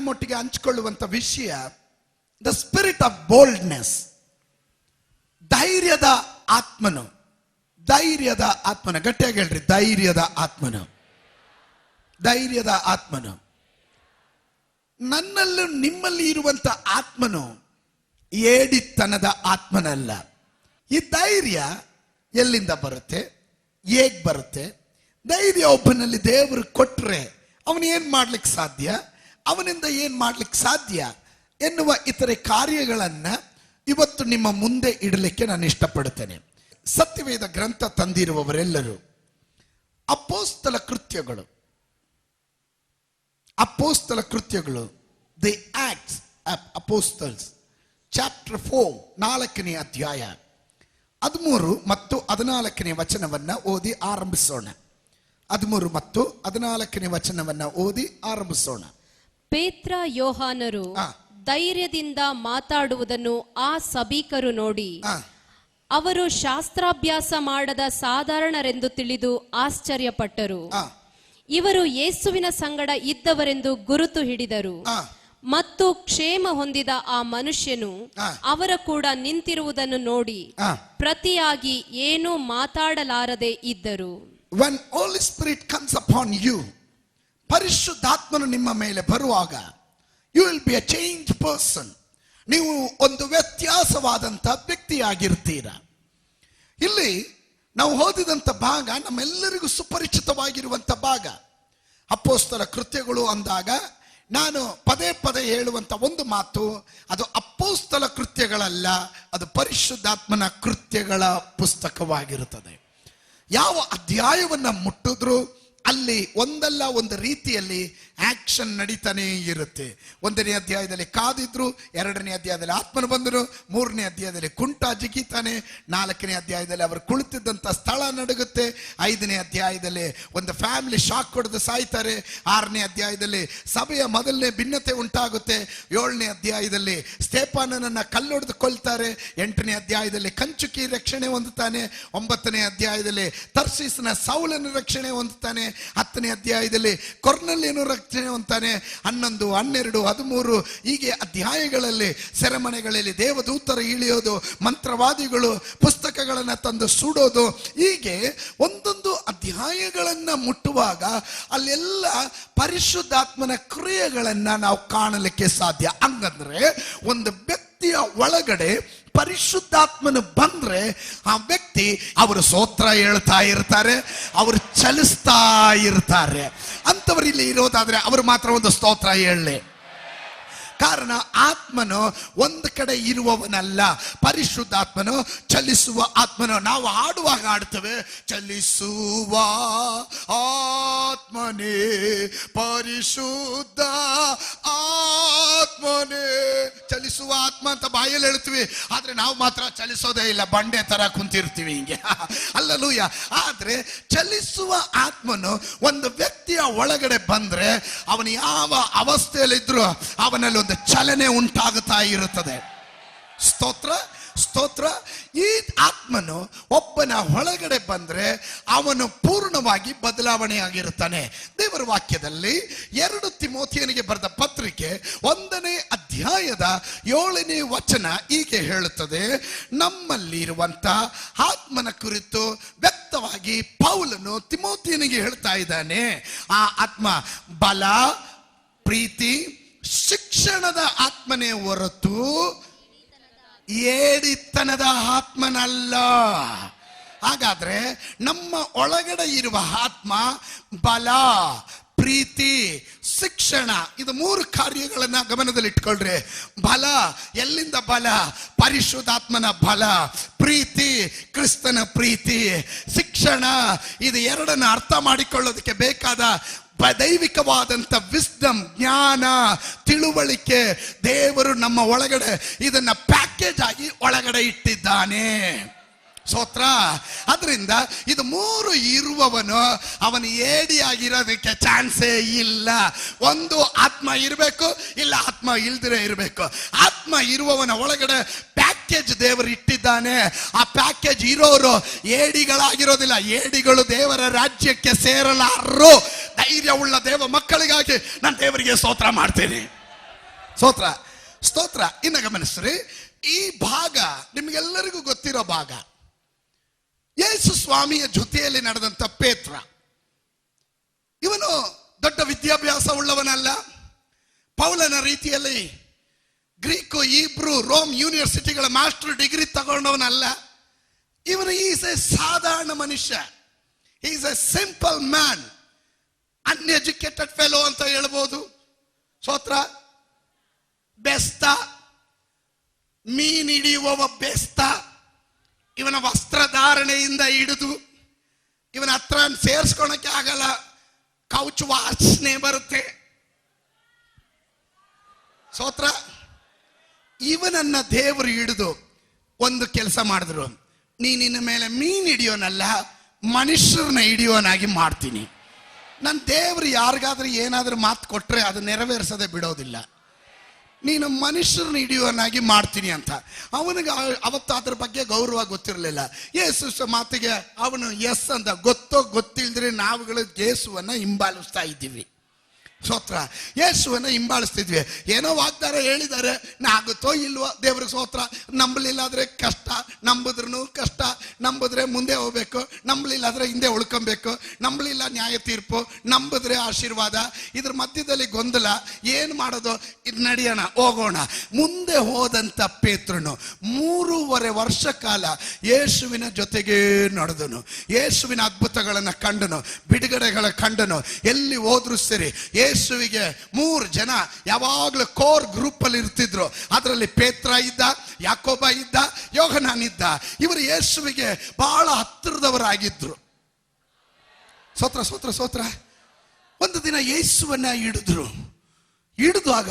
ನಿಮ್ಮೊಟ್ಟಿಗೆ ಹಂಚಿಕೊಳ್ಳುವಂತ ವಿಷಯ the spirit of boldness. ಧೈರ್ಯದ ಆತ್ಮನು. ಧೈರ್ಯದ ಆತ್ಮನ. ಗಟ್ಟಿಯಾಗಿ ಹೇಳ್ರಿ, ಧೈರ್ಯದ ಆತ್ಮನು. ಧೈರ್ಯದ ಆತ್ಮನು. ನನ್ನಲ್ಲೂ ನಿಮ್ಮಲ್ಲಿ ಇರುವಂತ ಆತ್ಮನು ಏಡಿತನದ ಆತ್ಮನಲ್ಲ. ಈ ಧೈರ್ಯ ಎಲ್ಲಿಂದ ಬರುತ್ತೆ, ಹೇಗ್ ಬರುತ್ತೆ? ಧೈರ್ಯ ಒಬ್ಬನಲ್ಲಿ ದೇವರು ಕೊಟ್ರೆ ಅವನು ಏನ್ ಮಾಡ್ಲಿಕ್ಕೆ ಸಾಧ್ಯ, ಅವನಿಂದ ಏನ್ ಮಾಡ್ಲಿಕ್ಕೆ ಸಾಧ್ಯ ಎನ್ನುವ ಇತರೆ ಕಾರ್ಯಗಳನ್ನ ಇವತ್ತು ನಿಮ್ಮ ಮುಂದೆ ಇಡಲಿಕ್ಕೆ ನಾನು ಇಷ್ಟಪಡುತ್ತೇನೆ. ಸತ್ಯವೇದ ಗ್ರಂಥ ತಂದಿರುವವರೆಲ್ಲರೂ ಅಪೊಸ್ತಲ ಕೃತ್ಯಗಳು, ಅಪೊಸ್ತಲ ಕೃತ್ಯಗಳು, the acts of apostles chapter 4 4ನೇ ಅಧ್ಯಾಯ 13 ಮತ್ತು 14ನೇ ವಚನವನ್ನ ಓದಿ ಆರಂಭಿಸೋಣ. 13 ಮತ್ತು 14ನೇ ವಚನವನ್ನ ಓದಿ ಆರಂಭಿಸೋಣ. ಪೇತ್ರ ಯೋಹಾನರು ಧೈರ್ಯದಿಂದ ಮಾತಾಡುವುದನ್ನು ಆ ಸಭಿಕರು ನೋಡಿ ಅವರು ಶಾಸ್ತ್ರಾಭ್ಯಾಸ ಮಾಡದ ಸಾಧಾರಣರೆಂದು ತಿಳಿದು ಆಶ್ಚರ್ಯಪಟ್ಟರು. ಇವರು ಯೇಸುವಿನ ಸಂಗಡ ಇದ್ದವರೆಂದು ಗುರುತು ಹಿಡಿದರು. ಮತ್ತು ಕ್ಷೇಮ ಹೊಂದಿದ ಆ ಮನುಷ್ಯನು ಅವರ ಕೂಡ ನಿಂತಿರುವುದನ್ನು ನೋಡಿ ಪ್ರತಿಯಾಗಿ ಏನೂ ಮಾತಾಡಲಾರದೆ ಇದ್ದರು. When Holy Spirit comes upon you, ಪರಿಶುದ್ಧಾತ್ಮನು ನಿಮ್ಮ ಮೇಲೆ ಬರುವಾಗ you will be a changed person. ನೀವು ಒಂದು ವ್ಯತ್ಯಾಸವಾದಂತ ವ್ಯಕ್ತಿಯಾಗಿರ್ತೀರ. ಇಲ್ಲಿ ನಾವು ಓದಿದಂತ ಭಾಗ ನಮ್ಮೆಲ್ಲರಿಗೂ ಸುಪರಿಚಿತವಾಗಿರುವಂತ ಭಾಗ. ಅಪೊಸ್ತಲ ಕೃತ್ಯಗಳು ಅಂದಾಗ ನಾನು ಪದೇ ಪದೇ ಹೇಳುವಂತ ಒಂದು ಮಾತು, ಅದು ಅಪೊಸ್ತಲ ಕೃತ್ಯಗಳಲ್ಲ, ಅದು ಪರಿಶುದ್ಧಾತ್ಮನ ಕೃತ್ಯಗಳ ಪುಸ್ತಕವಾಗಿರುತ್ತದೆ. ಯಾವ ಅಧ್ಯಾಯವನ್ನ ಮುಟ್ಟಿದ್ರು ಅಲ್ಲಿ ಒಂದಲ್ಲ ಒಂದು ರೀತಿಯಲ್ಲಿ ಆಕ್ಷನ್ ನಡೀತಾನೆ ಇರುತ್ತೆ. 1ನೇ ಅಧ್ಯಾಯದಲ್ಲಿ ಕಾದಿದ್ರು, 2ನೇ ಅಧ್ಯಾಯದಲ್ಲಿ ಆತ್ಮನು ಬಂದರು, 3ನೇ ಅಧ್ಯಾಯದಲ್ಲಿ ಕುಂಟ ಜಿಗಿತಾನೆ, 4ನೇ ಅಧ್ಯಾಯದಲ್ಲಿ ಅವರು ಕುಳಿತಿದ್ದಂಥ ಸ್ಥಳ ನಡುಗುತ್ತೆ, 5ನೇ ಅಧ್ಯಾಯದಲ್ಲಿ ಒಂದು ಫ್ಯಾಮಿಲಿ ಶಾಕ್ ಹೊಡೆದು ಸಾಯ್ತಾರೆ, 6ನೇ ಅಧ್ಯಾಯದಲ್ಲಿ ಸಭೆಯ ಮೊದಲನೇ ಭಿನ್ನತೆ ಉಂಟಾಗುತ್ತೆ, 7ನೇ ಅಧ್ಯಾಯದಲ್ಲಿ ಸ್ಟೇಫಾನನನ್ನ ಕಲ್ಲೊಡೆದು ಕೊಲ್ತಾರೆ, 8ನೇ ಅಧ್ಯಾಯದಲ್ಲಿ ಕಂಚುಕಿ ರಕ್ಷಣೆ ಹೊಂದುತ್ತಾನೆ, 9ನೇ ಅಧ್ಯಾಯದಲ್ಲಿ ತರ್ಸೀಸನ ಸೌಲನ ರಕ್ಷಣೆ ಹೊಂದುತ್ತಾನೆ, 10ನೇ ಅಧ್ಯಾಯದಲ್ಲಿ ಕೊರ್ನೆಲ್ಯನು ರಕ್ಷಣೆ ಹೊಂದುತ್ತಾನೆ, 11, 12, 13 ಹೀಗೆ ಅಧ್ಯಾಯಗಳಲ್ಲಿ ಸೆರೆಮನೆಗಳಲ್ಲಿ ದೇವದೂತರ ಇಳಿಯೋದು, ಮಂತ್ರವಾದಿಗಳು ಪುಸ್ತಕಗಳನ್ನ ತಂದು ಸುಡೋದು, ಹೀಗೆ ಒಂದೊಂದು ಅಧ್ಯಾಯಗಳನ್ನ ಮುಟ್ಟುವಾಗ ಅಲ್ಲೆಲ್ಲ ಪರಿಶುದ್ಧಾತ್ಮನ ಕ್ರಿಯೆಗಳನ್ನ ನಾವು ಕಾಣಲಿಕ್ಕೆ ಸಾಧ್ಯ. ಹಂಗಂದ್ರೆ ಒಂದು ವ್ಯಕ್ತಿಯ ಒಳಗಡೆ ಪರಿಶುದ್ಧಾತ್ಮನು ಬಂದ್ರೆ ಆ ವ್ಯಕ್ತಿ ಅವರು ಸ್ತೋತ್ರ ಹೇಳ್ತಾ ಇರ್ತಾರೆ, ಅವರು ಚಲಿಸ್ತಾ ಇರ್ತಾರೆ. ಅಂತವರು ಇಲ್ಲಿ ಇರೋದಾದ್ರೆ ಅವರು ಮಾತ್ರ ಒಂದು ಸ್ತೋತ್ರ ಹೇಳಲಿ. ಕಾರಣ ಆತ್ಮನು ಒಂದು ಕಡೆ ಇರುವವನಲ್ಲ, ಪರಿಶುದ್ಧಾತ್ಮನು ಚಲಿಸುವ ಆತ್ಮನು. ನಾವು ಹಾಡುವಾಗ ಹಾಡ್ತೇವೆ, ಚಲಿಸುವ ಆತ್ಮನೇ ಪರಿಶುದ್ಧ ಆತ್ಮನೇ. ಚಲಿಸುವ ಆತ್ಮ ಅಂತ ಬಾಯಲ್ಲಿ ಹೇಳ್ತೀವಿ, ಆದ್ರೆ ನಾವು ಮಾತ್ರ ಚಲಿಸೋದೇ ಇಲ್ಲ, ಬಂಡೆ ತರ ಕುಂತಿರ್ತೀವಿ ಹಿಂಗೆ. ಅಲ್ಲಲೂಯ. ಆದ್ರೆ ಚಲಿಸುವ ಆತ್ಮನು ಒಂದು ವ್ಯಕ್ತಿಯ ಒಳಗಡೆ ಬಂದ್ರೆ ಅವನು ಯಾವ ಅವಸ್ಥೆಯಲ್ಲಿದ್ರು ಅವನಲ್ಲಿ ಒಂದು ಚಲನೆ ಉಂಟಾಗುತ್ತಾ ಇರುತ್ತದೆ. ಸ್ತೋತ್ರ ಸ್ತೋತ್ರ. ಈ ಆತ್ಮನು ಒಬ್ಬನ ಒಳಗಡೆ ಬಂದ್ರೆ ಅವನು ಪೂರ್ಣವಾಗಿ ಬದಲಾವಣೆ ಆಗಿರುತ್ತಾನೆ. ದೇವರ ವಾಕ್ಯದಲ್ಲಿ 2 ತಿಮೋಥಿಯನಿಗೆ ಬರೆದ ಪತ್ರಿಕೆ 1ನೇ ಅಧ್ಯಾಯದ 7ನೇ ವಚನ ಹೀಗೆ ಹೇಳುತ್ತದೆ, ನಮ್ಮಲ್ಲಿರುವಂತ ಆತ್ಮನ ಕುರಿತು ವ್ಯಕ್ತವಾಗಿ ಪೌಲನು ತಿಮೋಥಿಯನಿಗೆ ಹೇಳ್ತಾ ಇದ್ದಾನೆ. ಆ ಆತ್ಮ ಬಲ, ಪ್ರೀತಿ, ಶಿಕ್ಷಣದ ಆತ್ಮನೇ ಹೊರತು ಏಡಿತನದ ಆತ್ಮನಲ್ಲ. ಹಾಗಾದ್ರೆ ನಮ್ಮ ಒಳಗಡೆ ಇರುವ ಆತ್ಮ ಬಲ, ಪ್ರೀತಿ, ಶಿಕ್ಷಣ, ಇದು 3 ಕಾರ್ಯಗಳನ್ನ ಗಮನದಲ್ಲಿ ಇಟ್ಕೊಳ್ರಿ. ಬಲ, ಎಲ್ಲಿಂದ ಬಲ? ಪರಿಶುದ್ಧಾತ್ಮನ ಬಲ. ಪ್ರೀತಿ, ಕ್ರಿಸ್ತನ ಪ್ರೀತಿ. ಶಿಕ್ಷಣ, ಇದು ಎರಡನ್ನ ಅರ್ಥ ಮಾಡಿಕೊಳ್ಳೋದಕ್ಕೆ ಬೇಕಾದ ದೈವಿಕವಾದಂತ ವಿಸ್ಡಮ್, ಜ್ಞಾನ, ತಿಳುವಳಿಕೆ ದೇವರು ನಮ್ಮ ಒಳಗಡೆ ಇದನ್ನ ಪ್ಯಾಕೇಜ್ ಆಗಿ ಒಳಗಡೆ ಇಟ್ಟಿದ್ದಾನೆ. ಸ್ತೋತ್ರ. ಅದರಿಂದ ಇದು 3 ಇರುವವನು ಅವನು ಏಡಿಯಾಗಿರೋದಕ್ಕೆ ಚಾನ್ಸೇ ಇಲ್ಲ. ಒಂದು ಆತ್ಮ ಇರಬೇಕು, ಇಲ್ಲ ಆತ್ಮ ಇಲ್ದಿರೇ ಇರಬೇಕು. ಆತ್ಮ ಇರುವವನ ಒಳಗಡೆ ಪ್ಯಾಕೇಜ್ ದೇವರು ಇಟ್ಟಿದ್ದಾನೆ. ಆ ಪ್ಯಾಕೇಜ್ ಇರೋರು ಏಡಿಗಳಾಗಿರೋದಿಲ್ಲ. ಏಡಿಗಳು ದೇವರ ರಾಜ್ಯಕ್ಕೆ ಸೇರಲಾರರು. ಧೈರ್ಯವುಳ್ಳ ದೇವ ಮಕ್ಕಳಿಗಾಗಿ ನಾನು ದೇವರಿಗೆ ಸ್ತೋತ್ರ ಮಾಡ್ತೇನೆ. ಸ್ತೋತ್ರ ಸ್ತೋತ್ರ. ಇನ್ನು ಗಮನಿಸ್ರಿ, ಈ ಭಾಗ ನಿಮಗೆಲ್ಲರಿಗೂ ಗೊತ್ತಿರೋ ಭಾಗ. ಯೇಸು ಸ್ವಾಮಿಯ ಜೊತೆಯಲ್ಲಿ ನಡೆದಂತ ಪೇತ್ರ, ಇವನು ದೊಡ್ಡ ವಿದ್ಯಾಭ್ಯಾಸ ಉಳ್ಳವನಲ್ಲ, ಪೌಲನ ರೀತಿಯಲ್ಲಿ ಗ್ರೀಕು, ಈಬ್ರು, ರೋಮ್ ಯೂನಿವರ್ಸಿಟಿಗಳ ಮಾಸ್ಟರ್ ಡಿಗ್ರಿ ತಗೊಂಡವನಲ್ಲ. ಇವನು ಈಸ್ ಎ ಸಾಧಾರಣ ಮನುಷ್ಯ. Is a simple man, uneducated fellow ಅಂತ ಹೇಳ್ಬೋದು. ಸ್ತೋತ್ರ. ಬೆಸ್ತ, ಮೀನ್ ಹಿಡಿಯುವವ ಬೆಸ್ತ. ಇವನ ವಸ್ತ್ರಧಾರಣೆಯಿಂದ ಹಿಡಿದು ಇವನ ಹತ್ರ ಸೇರಿಸ್ಕೊಳಕ್ಕೆ ಆಗಲ್ಲ, ಕೌಚ್ ವಾಸನೆ ಬರುತ್ತೆ. ಸ್ತೋತ್ರ. ಇವನನ್ನ ದೇವರು ಹಿಡಿದು ಒಂದು ಕೆಲಸ ಮಾಡಿದ್ರು, ನಿನ್ನ ಮೇಲೆ ಮೀನ್ ಹಿಡಿಯೋನಲ್ಲ, ಮನುಷ್ಯರನ್ನ ಹಿಡಿಯೋನಾಗಿ ಮಾಡ್ತೀನಿ. ನನ್ನ ದೇವರು ಯಾರಿಗಾದ್ರೂ ಏನಾದ್ರೂ ಮಾತು ಕೊಟ್ರೆ ಅದು ನೆರವೇರಿಸದೆ ಬಿಡೋದಿಲ್ಲ. ನೀನು ಮನುಷ್ಯರನ್ನ ಹಿಡಿಯೋನಾಗಿ ಮಾಡ್ತೀನಿ ಅಂತ. ಅವನಿಗೆ ಅವತ್ತು ಅದ್ರ ಬಗ್ಗೆ ಗೌರವ ಗೊತ್ತಿರಲಿಲ್ಲ. ಯೇಸು ಮಾತಿಗೆ ಅವನು ಎಸ್ ಅಂತ. ಗೊತ್ತೋ ಗೊತ್ತಿಲ್ದ್ರೆ ನಾವುಗಳು ಯೇಸುವನ್ನ ಹಿಂಬಾಲಿಸ್ತಾ ಇದ್ದೀವಿ. ಸ್ತೋತ್ರ. ಯೇಸುವನ್ನ ಹಿಂಬಾಲಿಸ್ತಿದ್ವಿ. ಏನೋ ವಾಗ್ದಾನ ಹೇಳಿದ್ದಾರೆ, ಆಗುತ್ತೋ ಇಲ್ವೋ ದೇವ್ರಿಗೆ ಸ್ತೋತ್ರ. ನಂಬಲಿಲ್ಲ ಆದ್ರೆ ಕಷ್ಟ, ನಂಬಿದ್ರೂ ಕಷ್ಟ. ನಂಬಿದ್ರೆ ಮುಂದೆ ಹೋಗ್ಬೇಕು, ನಂಬಲಿಲ್ಲ ಆದ್ರೆ ಹಿಂದೆ ಉಳ್ಕೊಬೇಕು. ನಂಬಲಿಲ್ಲ ನ್ಯಾಯ ತೀರ್ಪು, ನಂಬಿದ್ರೆ ಆಶೀರ್ವಾದ. ಇದ್ರ ಮಧ್ಯದಲ್ಲಿ ಗೊಂದಲ. ಏನು ಮಾಡೋದು? ಇದು ನಡೆಯೋಣ, ಹೋಗೋಣ. ಮುಂದೆ ಹೋದಂತ ಪೇತ್ರನು 3.5 ವರ್ಷ ಕಾಲ ಯೇಸುವಿನ ಜೊತೆಗೇ ನಡೆದನು. ಯೇಸುವಿನ ಅದ್ಭುತಗಳನ್ನ ಕಂಡನು, ಬಿಡುಗಡೆಗಳ ಕಂಡನು. ಎಲ್ಲಿ ಹೋದ್ರು ಸರಿ ಯೇಸುವಿಗೆ 3 ಜನ ಯಾವಾಗಲೂ ಕೋರ್ ಗ್ರೂಪ್ ಅಲ್ಲಿ ಇರ್ತಿದ್ರು. ಅದರಲ್ಲಿ ಪೇತ್ರ ಇದ್ದ, ಯಾಕೋಬ ಇದ್ದ, ಯೋಹನಾನ್ ಇದ್ದ. ಇವರು ಯೇಸುವಿಗೆ ಬಹಳ ಹತ್ತಿರದವರಾಗಿದ್ರು. ಸ್ತೋತ್ರ ಸ್ತೋತ್ರ ಸ್ತೋತ್ರ. ಒಂದು ದಿನ ಯೇಸುವನ್ನ ಹಿಡಿದಾಗ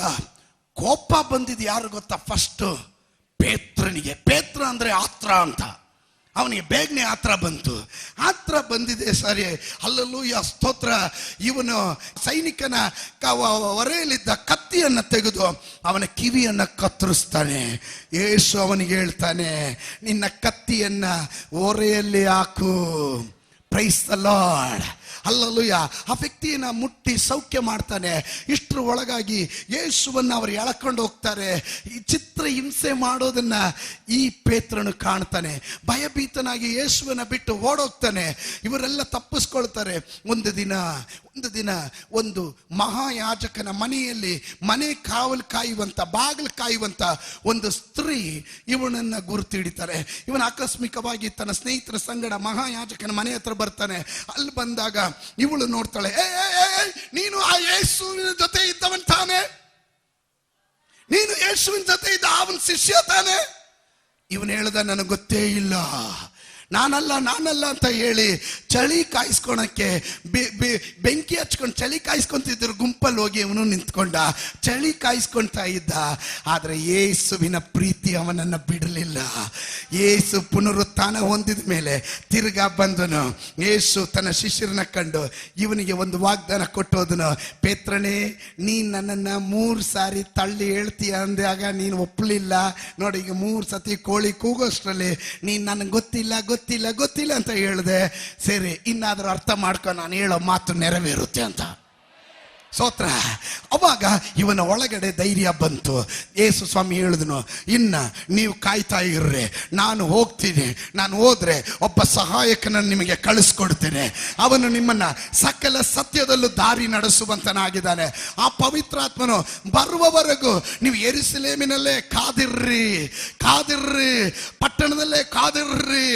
ಕೋಪ ಬಂದಿದ್ದು ಯಾರು ಗೊತ್ತಾ? ಫಸ್ಟ್ ಪೇತ್ರನಿಗೆ. ಪೇತ್ರ ಅಂದ್ರೆ ಆತ್ರ ಅಂತ. ಅವನಿಗೆ ಬೇಗನೆ ಆತ್ರ ಬಂತು. ಆತ್ರ ಬಂದಿದೆ ಸರಿ, ಹಲ್ಲೆಲೂಯಾ ಸ್ತೋತ್ರ. ಇವನು ಸೈನಿಕನ ಹೊರೆಯಲ್ಲಿದ್ದ ಕತ್ತಿಯನ್ನು ತೆಗೆದು ಅವನ ಕಿವಿಯನ್ನ ಕತ್ತರಿಸ್ತಾನೆ. ಯೇಸು ಅವನಿಗೆ ಹೇಳ್ತಾನೆ, ನಿನ್ನ ಕತ್ತಿಯನ್ನ ಹೊರೆಯಲ್ಲಿ ಹಾಕು. Praise the lord. ಹಲ್ಲೆಲೂಯಾ. ಆ ವ್ಯಕ್ತಿಯನ್ನ ಮುಟ್ಟಿ ಸೌಖ್ಯ ಮಾಡ್ತಾನೆ. ಇಷ್ಟರ ಒಳಗಾಗಿ ಯೇಸುವನ್ನ ಅವರು ಎಳ್ಕೊಂಡು ಹೋಗ್ತಾರೆ. ಈ ಚಿತ್ರ ಹಿಂಸೆ ಮಾಡೋದನ್ನ ಈ ಪೇತ್ರನು ಕಾಣ್ತಾನೆ. ಭಯಭೀತನಾಗಿ ಯೇಸುವನ್ನ ಬಿಟ್ಟು ಓಡೋಗ್ತಾನೆ. ಇವರೆಲ್ಲ ತಪ್ಪಿಸ್ಕೊಳ್ತಾರೆ. ಒಂದು ದಿನ ಒಂದು ಮಹಾಯಾಜಕನ ಮನೆಯಲ್ಲಿ ಮನೆ ಕಾಯುವಂತ, ಬಾಗಿಲು ಕಾಯುವಂತ ಒಂದು ಸ್ತ್ರೀ ಇವನನ್ನ ಗುರುತು ಹಿಡಿತಾರೆ. ಇವನ ಆಕಸ್ಮಿಕವಾಗಿ ತನ್ನ ಸ್ನೇಹಿತರ ಸಂಗಡ ಮಹಾಯಾಜಕನ ಮನೆ ಹತ್ರ ಬರ್ತಾನೆ. ಅಲ್ಲಿ ಬಂದಾಗ ಇವಳು ನೋಡ್ತಾಳೆ, ನೀನು ಆ ಯೇಸುವಿನ ಜೊತೆ ಇದ್ದವನ್ ತಾನೆ? ನೀನು ಯೇಸುವಿನ ಜೊತೆ ಇದ್ದ ಅವನ ಶಿಷ್ಯ ತಾನೆ? ಇವನು ಹೇಳ್ದ, ನನಗೆ ಗೊತ್ತೇ ಇಲ್ಲ, ನಾನಲ್ಲ ಅಂತ ಹೇಳಿ ಚಳಿ ಕಾಯಿಸ್ಕೊಳಕ್ಕೆ ಬೆಂಕಿ ಹಚ್ಕೊಂಡು ಚಳಿ ಕಾಯಿಸ್ಕೊಂತಿದ್ರು ಗುಂಪಲ್ಲಿ ಹೋಗಿ ಇವನು ನಿಂತ್ಕೊಂಡ. ಚಳಿ ಕಾಯಿಸ್ಕೊಂತ ಇದ್ದ. ಆದ್ರೆ ಯೇಸುವಿನ ಪ್ರೀತಿ ಅವನನ್ನ ಬಿಡಲಿಲ್ಲ. ಯೇಸು ಪುನರುತ್ಥಾನ ಹೊಂದಿದ ಮೇಲೆ ತಿರ್ಗಾ ಬಂದನು. ಯೇಸು ತನ್ನ ಶಿಷ್ಯರನ್ನ ಕಂಡು ಇವನಿಗೆ ಒಂದು ವಾಗ್ದಾನ ಕೊಟ್ಟೋದನು. ಪೇತ್ರನೇ, ನೀನ್ ನನ್ನನ್ನ 3 ಸಾರಿ ತಳ್ಳಿ ಹೇಳ್ತೀಯ ಅಂದಾಗ ನೀನು ಒಪ್ಪಲಿಲ್ಲ. ನೋಡಿ, ಈಗ 3 ಸತಿ ಕೋಳಿ ಕೂಗೋಷ್ಟ್ರಲ್ಲಿ ನೀನ್ ನನಗೆ ಗೊತ್ತಿಲ್ಲ ಅಂತ ಹೇಳಿದೆ. ಸರಿ, ಇನ್ನಾದ್ರೂ ಅರ್ಥ ಮಾಡ್ಕೊ, ನಾನು ಹೇಳೋ ಮಾತು ನೆರವೇರುತ್ತೆ ಅಂತ. ಸ್ತೋತ್ರ. ಅವಾಗ ಇವನ ಒಳಗಡೆ ಧೈರ್ಯ ಬಂತು. ಯೇಸು ಸ್ವಾಮಿ ಹೇಳಿದನು, ಇನ್ನ ನೀವು ಕಾಯ್ತಾ ಇರ್ರಿ, ನಾನು ಹೋಗ್ತೀನಿ. ನಾನು ಹೋದ್ರೆ ಒಬ್ಬ ಸಹಾಯಕನನ್ನು ನಿಮಗೆ ಕಳಿಸ್ಕೊಡ್ತೇನೆ. ಅವನು ನಿಮ್ಮನ್ನ ಸಕಲ ಸತ್ಯದಲ್ಲೂ ದಾರಿ ನಡೆಸುವಂತನಾಗಿದ್ದಾನೆ. ಆ ಪವಿತ್ರಾತ್ಮನು ಬರುವವರೆಗೂ ನೀವು ಯೆರೂಸಲೇಮಿನಲ್ಲೇ ಕಾದಿರ್ರಿ, ಪಟ್ಟಣದಲ್ಲೇ ಕಾದಿರ್ರಿ,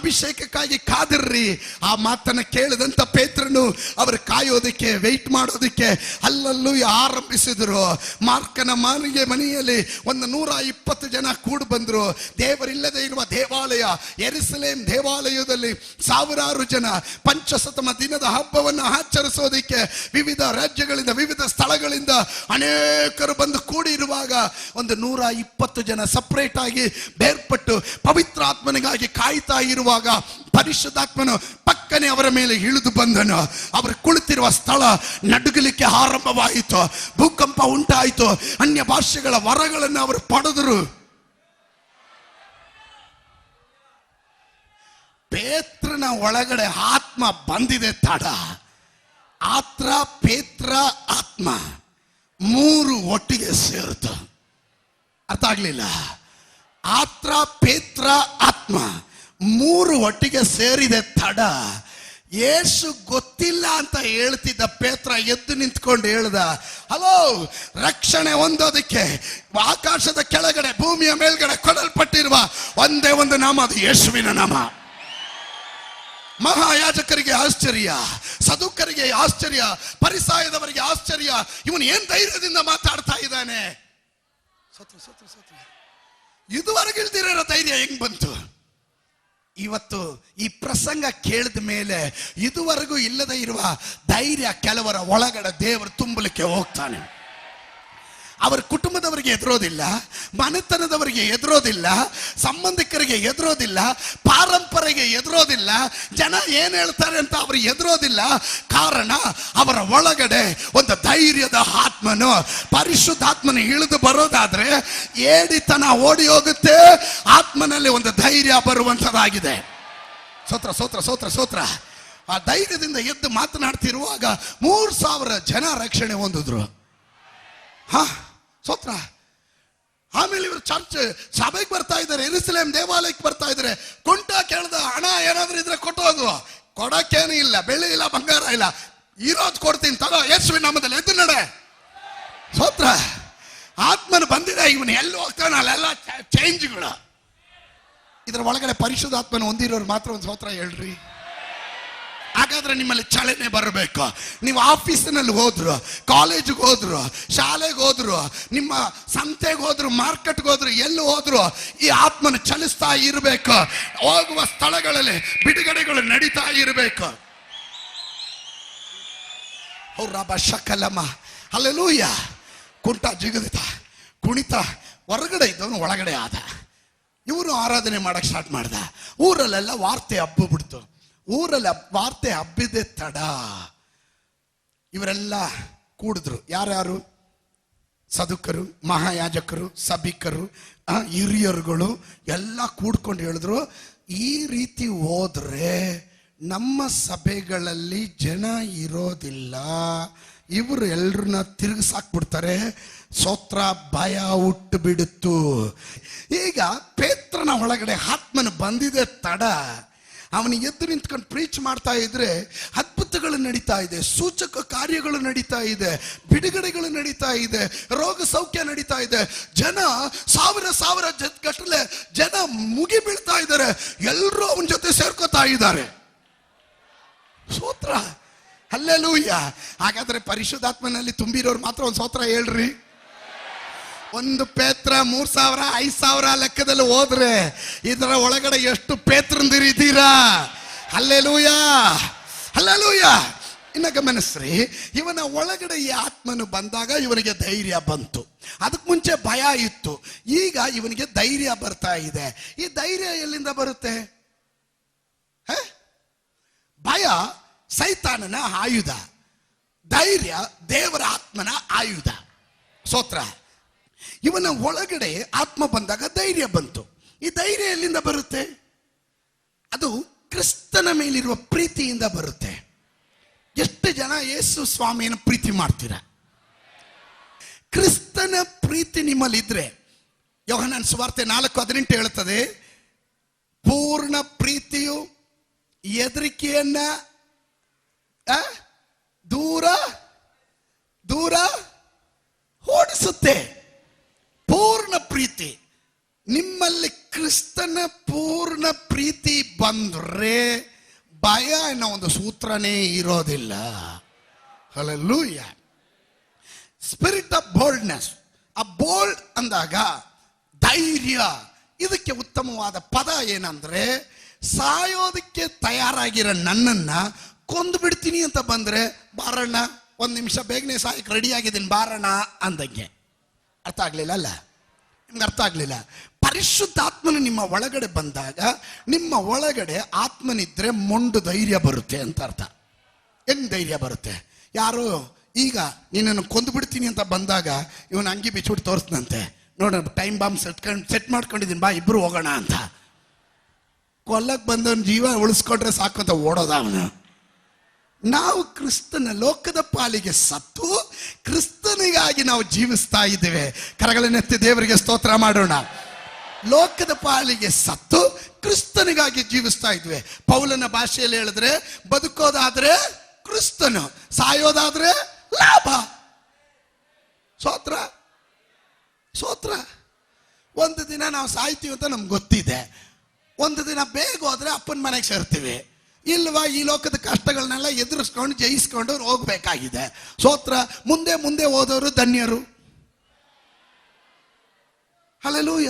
ಅಭಿಷೇಕಕ್ಕಾಗಿ ಕಾದಿರ್ರಿ. ಆ ಮಾತನ್ನ ಕೇಳಿದಂತ ಪೇತ್ರನು ಅವರು ಕಾಯೋದಕ್ಕೆ, ವೆಯ್ಟ್ ಮಾಡೋದಕ್ಕೆ ಅಲ್ಲಲ್ಲೂ ಆರಂಭಿಸಿದ್ರು. ಮಾರ್ಕನ ಮನೆಯಲ್ಲಿ 120 ಜನ ಕೂಡಿ ಬಂದ್ರು. ದೇವರಿಲ್ಲದೆ ಇರುವ ದೇವಾಲಯ ಯೆರೂಸಲೇಮ್ ದೇವಾಲಯದಲ್ಲಿ 1000 ಜನ ಪಂಚಶತಮ ದಿನದ ಹಬ್ಬವನ್ನು ಆಚರಿಸೋದಕ್ಕೆ ವಿವಿಧ ರಾಜ್ಯಗಳಿಂದ, ವಿವಿಧ ಸ್ಥಳಗಳಿಂದ ಅನೇಕರು ಬಂದು ಕೂಡಿರುವಾಗ 120 ಜನ ಸಪರೇಟ್ ಆಗಿ ಬೇರ್ಪಟ್ಟು ಪವಿತ್ರಾತ್ಮನಿಗಾಗಿ ಕಾಯ್ತಾ ಇರುವಾಗ ಪರಿಶುದ್ಧಾತ್ಮನು ಪಕ್ಕನೆ ಅವರ ಮೇಲೆ ಇಳಿದು ಬಂದನು. ಅವರು ಕುಳಿತಿರುವ ಸ್ಥಳ ನಡುಗಲಿಕ್ಕೆ ಆರಂಭವಾಯಿತು. ಭೂಕಂಪ ಉಂಟಾಯಿತು. ಅನ್ಯ ಭಾಷೆಗಳ ವರಗಳನ್ನು ಅವರು ಪಡೆದರು. ಪೇತ್ರನ ಒಳಗಡೆ ಆತ್ಮ ಬಂದಿದೆ ತಡ. ಪೇತ್ರ ಆತ್ಮ ಮೂರು ಒಟ್ಟಿಗೆ ಸೇರ್ತು. ಅರ್ಥ ಆಗ್ಲಿಲ್ಲ? ಆತ್ರ, ಪೇತ್ರ, ಆತ್ಮ ಮೂರು ಒಟ್ಟಿಗೆ ಸೇರಿದೆ. ತಡ ಯೇಸು ಗೊತ್ತಿಲ್ಲ ಅಂತ ಹೇಳ್ತಿದ್ದ ಪೇತ್ರ ಎದ್ದು ನಿಂತ್ಕೊಂಡು ಹೇಳ್ದ, ಹಲೋ, ರಕ್ಷಣೆ ಹೊಂದೋದಕ್ಕೆ ಆಕಾಶದ ಕೆಳಗಡೆ ಭೂಮಿಯ ಮೇಲ್ಗಡೆ ಕೊಡಲ್ಪಟ್ಟಿರುವ ಒಂದೇ ಒಂದು ನಾಮ, ಅದು ಯೇಸುವಿನ ನಾಮ. ಮಹಾಯಾಜಕರಿಗೆ ಆಶ್ಚರ್ಯ, ಸದುಕರಿಗೆ ಆಶ್ಚರ್ಯ, ಪರಿಸಾಯದವರಿಗೆ ಆಶ್ಚರ್ಯ. ಇವನು ಏನ್ ಧೈರ್ಯದಿಂದ ಮಾತಾಡ್ತಾ ಇದ್ದಾನೆ. ಇದುವರೆಗೆ ಇಲ್ದಿರೋ ಧೈರ್ಯ ಹೆಂಗ್ ಬಂತು? ಇವತ್ತು ಈ ಪ್ರಸಂಗ ಕೇಳಿದ ಮೇಲೆ ಇದುವರೆಗೂ ಇಲ್ಲದೆ ಇರುವ ಧೈರ್ಯ ಕೆಲವರ ಒಳಗಡೆ ದೇವರು ತುಂಬಲಿಕ್ಕೆ ಹೋಗ್ತಾನೆ. ಅವರ ಕುಟುಂಬದವರಿಗೆ ಎದುರೋದಿಲ್ಲ, ಮನೆತನದವರಿಗೆ ಎದುರೋದಿಲ್ಲ, ಸಂಬಂಧಿಕರಿಗೆ ಎದುರೋದಿಲ್ಲ, ಪಾರಂಪರೆಗೆ ಎದುರೋದಿಲ್ಲ, ಜನ ಏನ್ ಹೇಳ್ತಾರೆ ಅಂತ ಅವ್ರಿಗೆ ಎದುರೋದಿಲ್ಲ. ಕಾರಣ ಅವರ ಒಳಗಡೆ ಒಂದು ಧೈರ್ಯದ ಆತ್ಮನು, ಪರಿಶುದ್ಧಾತ್ಮನು ಇಳಿದು ಬರೋದಾದ್ರೆ ಏಡಿತನ ಓಡಿ ಹೋಗುತ್ತೆ, ಆತ್ಮನಲ್ಲಿ ಒಂದು ಧೈರ್ಯ ಬರುವಂತದಾಗಿದೆ. ಸ್ತೋತ್ರ ಸ್ತೋತ್ರ ಸ್ತೋತ್ರ ಸ್ತೋತ್ರ. ಆ ಧೈರ್ಯದಿಂದ ಎದ್ದು ಮಾತನಾಡ್ತಿರುವಾಗ 3,000 ಜನ ರಕ್ಷಣೆ ಹೊಂದಿದ್ರು. ಸ್ತೋತ್ರ. ಆಮೇಲೆ ಇವರು ಚರ್ಚ್ ಸಭೆಗೆ ಬರ್ತಾ ಇದ್ದಾರೆ, ಯೆರೂಸಲೇಮ್ ದೇವಾಲಯಕ್ಕೆ ಬರ್ತಾ ಇದ್ದಾರೆ. ಕುಂಟ ಕೇಳ್ದ, ಹಣ ಏನಾದ್ರೂ ಇದ್ರೆ ಕೊಟ್ಟು ಹೋಗುವ. ಕೊಡಕ್ಕೇನು ಇಲ್ಲ, ಬೆಳ್ಳಿ ಇಲ್ಲ, ಬಂಗಾರ ಇಲ್ಲ, ಇರೋದು ಕೊಡ್ತೀನಿ, ತಗೋ, ಯೇಸುವಿನ ನಾಮದಲ್ಲಿ ಎದ್ದು ನಡೆ. ಸ್ತೋತ್ರ. ಆತ್ಮನು ಬಂದಿದೆ, ಇವನು ಎಲ್ಲಿ ಹೋಗ್ತಾನೆ ಅಲ್ಲೆಲ್ಲ ಚೇಂಜ್ಗಳು. ಇದರ ಒಳಗಡೆ ಪರಿಶುದ್ಧಾತ್ಮನ ಹೊಂದಿರೋರು ಮಾತ್ರ ಒಂದು ಸ್ತೋತ್ರ ಹೇಳ್ರಿ. ಹಾಗಾದ್ರೆ ನಿಮ್ಮಲ್ಲಿ ಚಲನೆ ಬರಬೇಕು. ನೀವು ಆಫೀಸಿನಲ್ಲಿ ಹೋದ್ರು, ಕಾಲೇಜಿಗೆ ಹೋದ್ರು, ಶಾಲೆಗೆ ಹೋದ್ರು, ನಿಮ್ಮ ಸಂತೆಗೆ ಹೋದ್ರು, ಮಾರ್ಕೆಟ್ಗೆ ಹೋದ್ರು, ಎಲ್ಲಿ ಹೋದ್ರು ಈ ಆತ್ಮನ ಚಲಿಸ್ತಾ ಇರಬೇಕು. ಹೋಗುವ ಸ್ಥಳಗಳಲ್ಲಿ ಬಿಡುಗಡೆಗಳು ನಡೀತಾ ಇರಬೇಕು. ಶಕಲಮ ಹಲ್ಲೆಲೂಯ. ಕುಂಟ ಜಿಗಿತ ಕುಣಿತ ಹೊರಗಡೆ ಇದ್ದವನು ಒಳಗಡೆ ಆದ. ಇವರು ಆರಾಧನೆ ಮಾಡಕ್ ಸ್ಟಾರ್ಟ್ ಮಾಡ್ದ. ಊರಲ್ಲೆಲ್ಲ ವಾರ್ತೆ ಹಬ್ಬ ಬಿಡ್ತು. ಊರಲ್ಲಿ ವಾರ್ತೆ ಹಬ್ಬಿದೆ ತಡ. ಇವರೆಲ್ಲ ಕೂಡಿದ್ರು. ಯಾರ್ಯಾರು? ಸದುಕರು, ಮಹಾಯಾಜಕರು, ಸಭಿಕರು, ಹಿರಿಯರುಗಳು ಎಲ್ಲ ಕೂಡ್ಕೊಂಡು ಹೇಳಿದ್ರು, ಈ ರೀತಿ ಹೋದ್ರೆ ನಮ್ಮ ಸಭೆಗಳಲ್ಲಿ ಜನ ಇರೋದಿಲ್ಲ, ಇವರು ಎಲ್ರನ್ನ ತಿರುಗಿಸಾಕ್ಬಿಡ್ತಾರೆ. ಸ್ತೋತ್ರ. ಭಯ ಹುಟ್ಟು ಬಿಡುತ್ತು. ಈಗ ಪೇತ್ರನ ಒಳಗಡೆ ಆತ್ಮನ ಬಂದಿದೆ ತಡ. ಅವನಿಗೆ ಎದ್ದು ನಿಂತ್ಕೊಂಡು ಪ್ರೀಚ್ ಮಾಡ್ತಾ ಇದ್ರೆ ಅದ್ಭುತಗಳು ನಡೀತಾ ಇದೆ, ಸೂಚಕ ಕಾರ್ಯಗಳು ನಡೀತಾ ಇದೆ, ಬಿಡುಗಡೆಗಳು ನಡೀತಾ ಇದೆ, ರೋಗ ಸೌಖ್ಯ ನಡೀತಾ ಇದೆ. ಜನ ಸಾವಿರ ಗಟ್ಟಲೆ ಜನ ಮುಗಿ ಬೀಳ್ತಾ ಇದ್ದಾರೆ. ಎಲ್ಲರೂ ಅವನ ಜೊತೆ ಸೇರ್ಕೋತಾ ಇದ್ದಾರೆ. ಸ್ತೋತ್ರ. ಹಲ್ಲೆಲೂಯ. ಹಾಗಾದ್ರೆ ಪರಿಶುದ್ಧಾತ್ಮನಲ್ಲಿ ತುಂಬಿರೋರು ಮಾತ್ರ ಒಂದು ಸ್ತೋತ್ರ ಹೇಳ್ರಿ. ಒಂದು ಪೇತ್ರ 3,000 5,000 ಲೆಕ್ಕದಲ್ಲಿ ಹೋದ್ರೆ ಇದರ ಒಳಗಡೆ ಎಷ್ಟು ಪೇತ್ರಂದಿರಿದ್ದೀರಾ? Hallelujah hallelujah. ಇನ್ನ ಗಮನಿಸ್ರಿ, ಇವನ ಒಳಗಡೆ ಈ ಆತ್ಮನು ಬಂದಾಗ ಇವನಿಗೆ ಧೈರ್ಯ ಬಂತು. ಅದಕ್ಕೆ ಮುಂಚೆ ಭಯ ಇತ್ತು, ಈಗ ಇವನಿಗೆ ಧೈರ್ಯ ಬರ್ತಾ ಇದೆ. ಈ ಧೈರ್ಯ ಎಲ್ಲಿಂದ ಬರುತ್ತೆ? ಭಯ ಸೈತಾನನ ಆಯುಧ, ಧೈರ್ಯ ದೇವರ ಆತ್ಮನ ಆಯುಧ. ಸ್ತೋತ್ರ. ಇವನ ಒಳಗಡೆ ಆತ್ಮ ಬಂದಾಗ ಧೈರ್ಯ ಬಂತು. ಈ ಧೈರ್ಯ ಎಲ್ಲಿಂದ ಬರುತ್ತೆ? ಅದು ಕ್ರಿಸ್ತನ ಮೇಲಿರುವ ಪ್ರೀತಿಯಿಂದ ಬರುತ್ತೆ. ಎಷ್ಟು ಜನ ಯೇಸು ಸ್ವಾಮಿಯನ್ನು ಪ್ರೀತಿ ಮಾಡ್ತೀರಾ? ಕ್ರಿಸ್ತನ ಪ್ರೀತಿ ನಿಮ್ಮಲ್ಲಿದ್ರೆ, ಯೋಹನನ ಸುವಾರ್ತೆ 4:18 ಹೇಳುತ್ತದೆ, ಪೂರ್ಣ ಪ್ರೀತಿಯು ಹೆದರಿಕೆಯನ್ನ ದೂರ ಓಡಿಸುತ್ತೆ. ಪೂರ್ಣ ಪ್ರೀತಿ ನಿಮ್ಮಲ್ಲಿ, ಕ್ರಿಸ್ತನ ಪೂರ್ಣ ಪ್ರೀತಿ ಬಂದ್ರೆ ಭಯ ಅನ್ನೋ ಒಂದು ಸೂತ್ರನೇ ಇರೋದಿಲ್ಲ. ಹಲ್ಲೆಲೂಯ. Spirit of boldness. ಆ ಬೋಲ್ಡ್ ಅಂದಾಗ ಧೈರ್ಯ. ಇದಕ್ಕೆ ಉತ್ತಮವಾದ ಪದ ಏನಂದ್ರೆ, ಸಾಯೋದಕ್ಕೆ ತಯಾರಾಗಿರೋ ನನ್ನನ್ನ ಕೊಂದು ಬಿಡ್ತೀನಿ ಅಂತ ಬಂದ್ರೆ ಬಾರಣ್ಣ, 1 ನಿಮಿಷ ಬೇಗನೆ ಸಾಯಕ್ಕೆ ರೆಡಿ ಆಗಿದ್ದೀನಿ ಬಾರಣ್ಣ ಅಂದಂಗೆ. ಅರ್ಥ ಆಗ್ಲಿಲ್ಲ ಅಲ್ಲ? ನಿಮ್ಗೆ ಅರ್ಥ ಆಗ್ಲಿಲ್ಲ? ಪರಿಶುದ್ಧಾತ್ಮನು ನಿಮ್ಮ ಒಳಗಡೆ ಬಂದಾಗ, ನಿಮ್ಮ ಒಳಗಡೆ ಆತ್ಮನಿದ್ರೆ ಮೊಂಡು ಧೈರ್ಯ ಬರುತ್ತೆ ಅಂತ ಅರ್ಥ. ಹೆಂಗ್ ಧೈರ್ಯ ಬರುತ್ತೆ? ಯಾರು ಈಗ ನಿನ್ನನ್ನು ಕೊಂದು ಬಿಡ್ತೀನಿ ಅಂತ ಬಂದಾಗ ಇವನು ಅಂಗಿ ಬಿಚ್ಚಿಬಿಟ್ಟು ತೋರಿಸ್ನಂತೆ, ನೋಡ ಟೈಮ್ ಬಾಂಬ್ ಸೆಟ್ ಮಾಡ್ಕೊಂಡಿದ್ದೀನಿ, ಬಾ ಇಬ್ರು ಹೋಗೋಣ ಅಂತ. ಕೊಲ್ಲಕ್ಕೆ ಬಂದವನ್ ಜೀವ ಉಳಿಸ್ಕೊಂಡ್ರೆ ಸಾಕು ಅಂತ ಓಡೋದ ಅವನು. ನಾವು ಕ್ರಿಸ್ತನ ಲೋಕದ ಪಾಲಿಗೆ ಸತ್ತು ಕ್ರಿಸ್ತನಿಗಾಗಿ ನಾವು ಜೀವಿಸ್ತಾ ಇದ್ದೇವೆ. ಕರಗಳನ್ನೆತ್ತಿ ದೇವರಿಗೆ ಸ್ತೋತ್ರ ಮಾಡೋಣ. ಲೋಕದ ಪಾಲಿಗೆ ಸತ್ತು ಕ್ರಿಸ್ತನಿಗಾಗಿ ಜೀವಿಸ್ತಾ ಇದ್ವಿ. ಪೌಲನ ಭಾಷೆಯಲ್ಲಿ ಹೇಳಿದ್ರೆ ಬದುಕೋದಾದ್ರೆ ಕ್ರಿಸ್ತನು, ಸಾಯೋದಾದ್ರೆ ಲಾಭ. ಸ್ತೋತ್ರ ಸ್ತೋತ್ರ. ಒಂದು ದಿನ ನಾವು ಸಾಯ್ತೀವಿ ಅಂತ ನಮ್ಗೆ ಗೊತ್ತಿದೆ. ಒಂದು ದಿನ ಬೇಗ ಹೋದ್ರೆ ಅಪ್ಪನ ಮನೆಗೆ ಸೇರ್ತೀವಿ. ಇಲ್ವಾ, ಈ ಲೋಕದ ಕಷ್ಟಗಳನ್ನೆಲ್ಲ ಎದುರಿಸ್ಕೊಂಡು ಜಯಿಸ್ಕೊಂಡು ಹೋಗ್ಬೇಕಾಗಿದೆ. ಸ್ತೋತ್ರ. ಮುಂದೆ ಮುಂದೆ ಹೋದವರು ಧನ್ಯರು. ಹಲ್ಲೆಲೂಯ.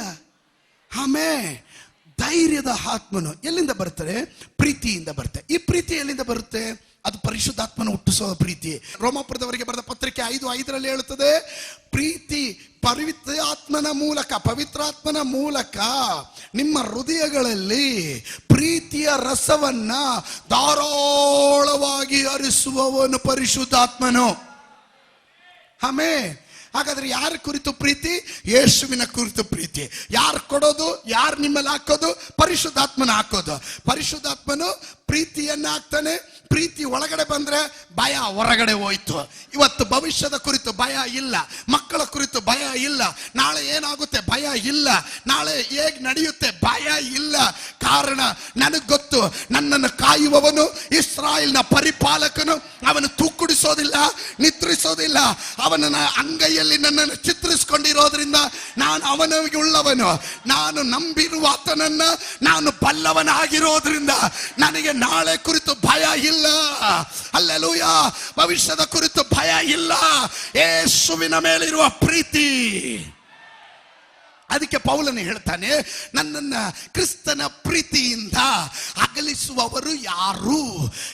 ಆಮೆನ್. ಧೈರ್ಯದ ಆತ್ಮನು ಎಲ್ಲಿಂದ ಬರ್ತಾರೆ? ಪ್ರೀತಿಯಿಂದ ಬರುತ್ತೆ. ಈ ಪ್ರೀತಿ ಎಲ್ಲಿಂದ ಬರುತ್ತೆ? ಅದು ಪರಿಶುದ್ಧಾತ್ಮನ ಹುಟ್ಟಿಸೋ ಪ್ರೀತಿ. ರೋಮಾಪುರದವರಿಗೆ ಬರೆದ ಪತ್ರಿಕೆ 5:5 ಹೇಳುತ್ತದೆ, ಪ್ರೀತಿ ಪವಿತ್ರಾತ್ಮನ ಮೂಲಕ ನಿಮ್ಮ ಹೃದಯಗಳಲ್ಲಿ ಪ್ರೀತಿಯ ರಸವನ್ನ ಧಾರಾಳವಾಗಿ ಹರಿಸುವವನು ಪರಿಶುದ್ಧಾತ್ಮನು. ಆಮೆನ್. ಹಾಗಾದ್ರೆ ಯಾರ ಕುರಿತು ಪ್ರೀತಿ? ಯೇಸುವಿನ ಕುರಿತು ಪ್ರೀತಿ. ಯಾರು ಕೊಡೋದು? ಯಾರು ನಿಮ್ಮಲ್ಲಿ ಹಾಕೋದು? ಪರಿಶುದ್ಧಾತ್ಮನ ಹಾಕೋದು. ಪರಿಶುದ್ಧಾತ್ಮನು ಪ್ರೀತಿಯನ್ನ ಹಾಕ್ತಾನೆ. ಪ್ರೀತಿ ಒಳಗಡೆ ಬಂದ್ರೆ ಭಯ ಹೊರಗಡೆ ಹೋಯ್ತು. ಇವತ್ತು ಭವಿಷ್ಯದ ಕುರಿತು ಭಯ ಇಲ್ಲ, ಮಕ್ಕಳ ಕುರಿತು ಭಯ ಇಲ್ಲ, ನಾಳೆ ಏನಾಗುತ್ತೆ ಭಯ ಇಲ್ಲ, ನಾಳೆ ಹೇಗೆ ನಡೆಯುತ್ತೆ ಭಯ ಇಲ್ಲ. ಕಾರಣ ನನಗೆ ಗೊತ್ತು, ನನ್ನನ್ನು ಕಾಯುವವನು ಇಸ್ರಾಯೇಲ್ನ ಪರಿಪಾಲಕನು. ಅವನು ತೂಕುಡಿಸೋದಿಲ್ಲ, ನಿದ್ರಿಸೋದಿಲ್ಲ. ಅವನ ಅಂಗೈಯಲ್ಲಿ ನನ್ನನ್ನು ಚಿತ್ರಿಸಿಕೊಂಡಿರೋದ್ರಿಂದ ನಾನು ಅವನಿಗೆ ಉಳ್ಳವನು. ನಾನು ನಂಬಿರುವ ಆತನನ್ನ ನಾನು ಬಲ್ಲವನಾಗಿರೋದ್ರಿಂದ ನನಗೆ ನಾಳೆ ಕುರಿತು ಭಯ ಇಲ್ಲ. ಹಲ್ಲೆಲೂಯ. ಭವಿಷ್ಯದ ಕುರಿತು ಭಯ ಇಲ್ಲ. ಯೇಸುವಿನ ಮೇಲಿರುವ ಪ್ರೀತಿ. ಅದಕ್ಕೆ ಪೌಲನು ಹೇಳ್ತಾನೆ, ನನ್ನನ್ನ ಕ್ರಿಸ್ತನ ಪ್ರೀತಿಯಿಂದ ಅಗಲಿಸುವವರು ಯಾರು?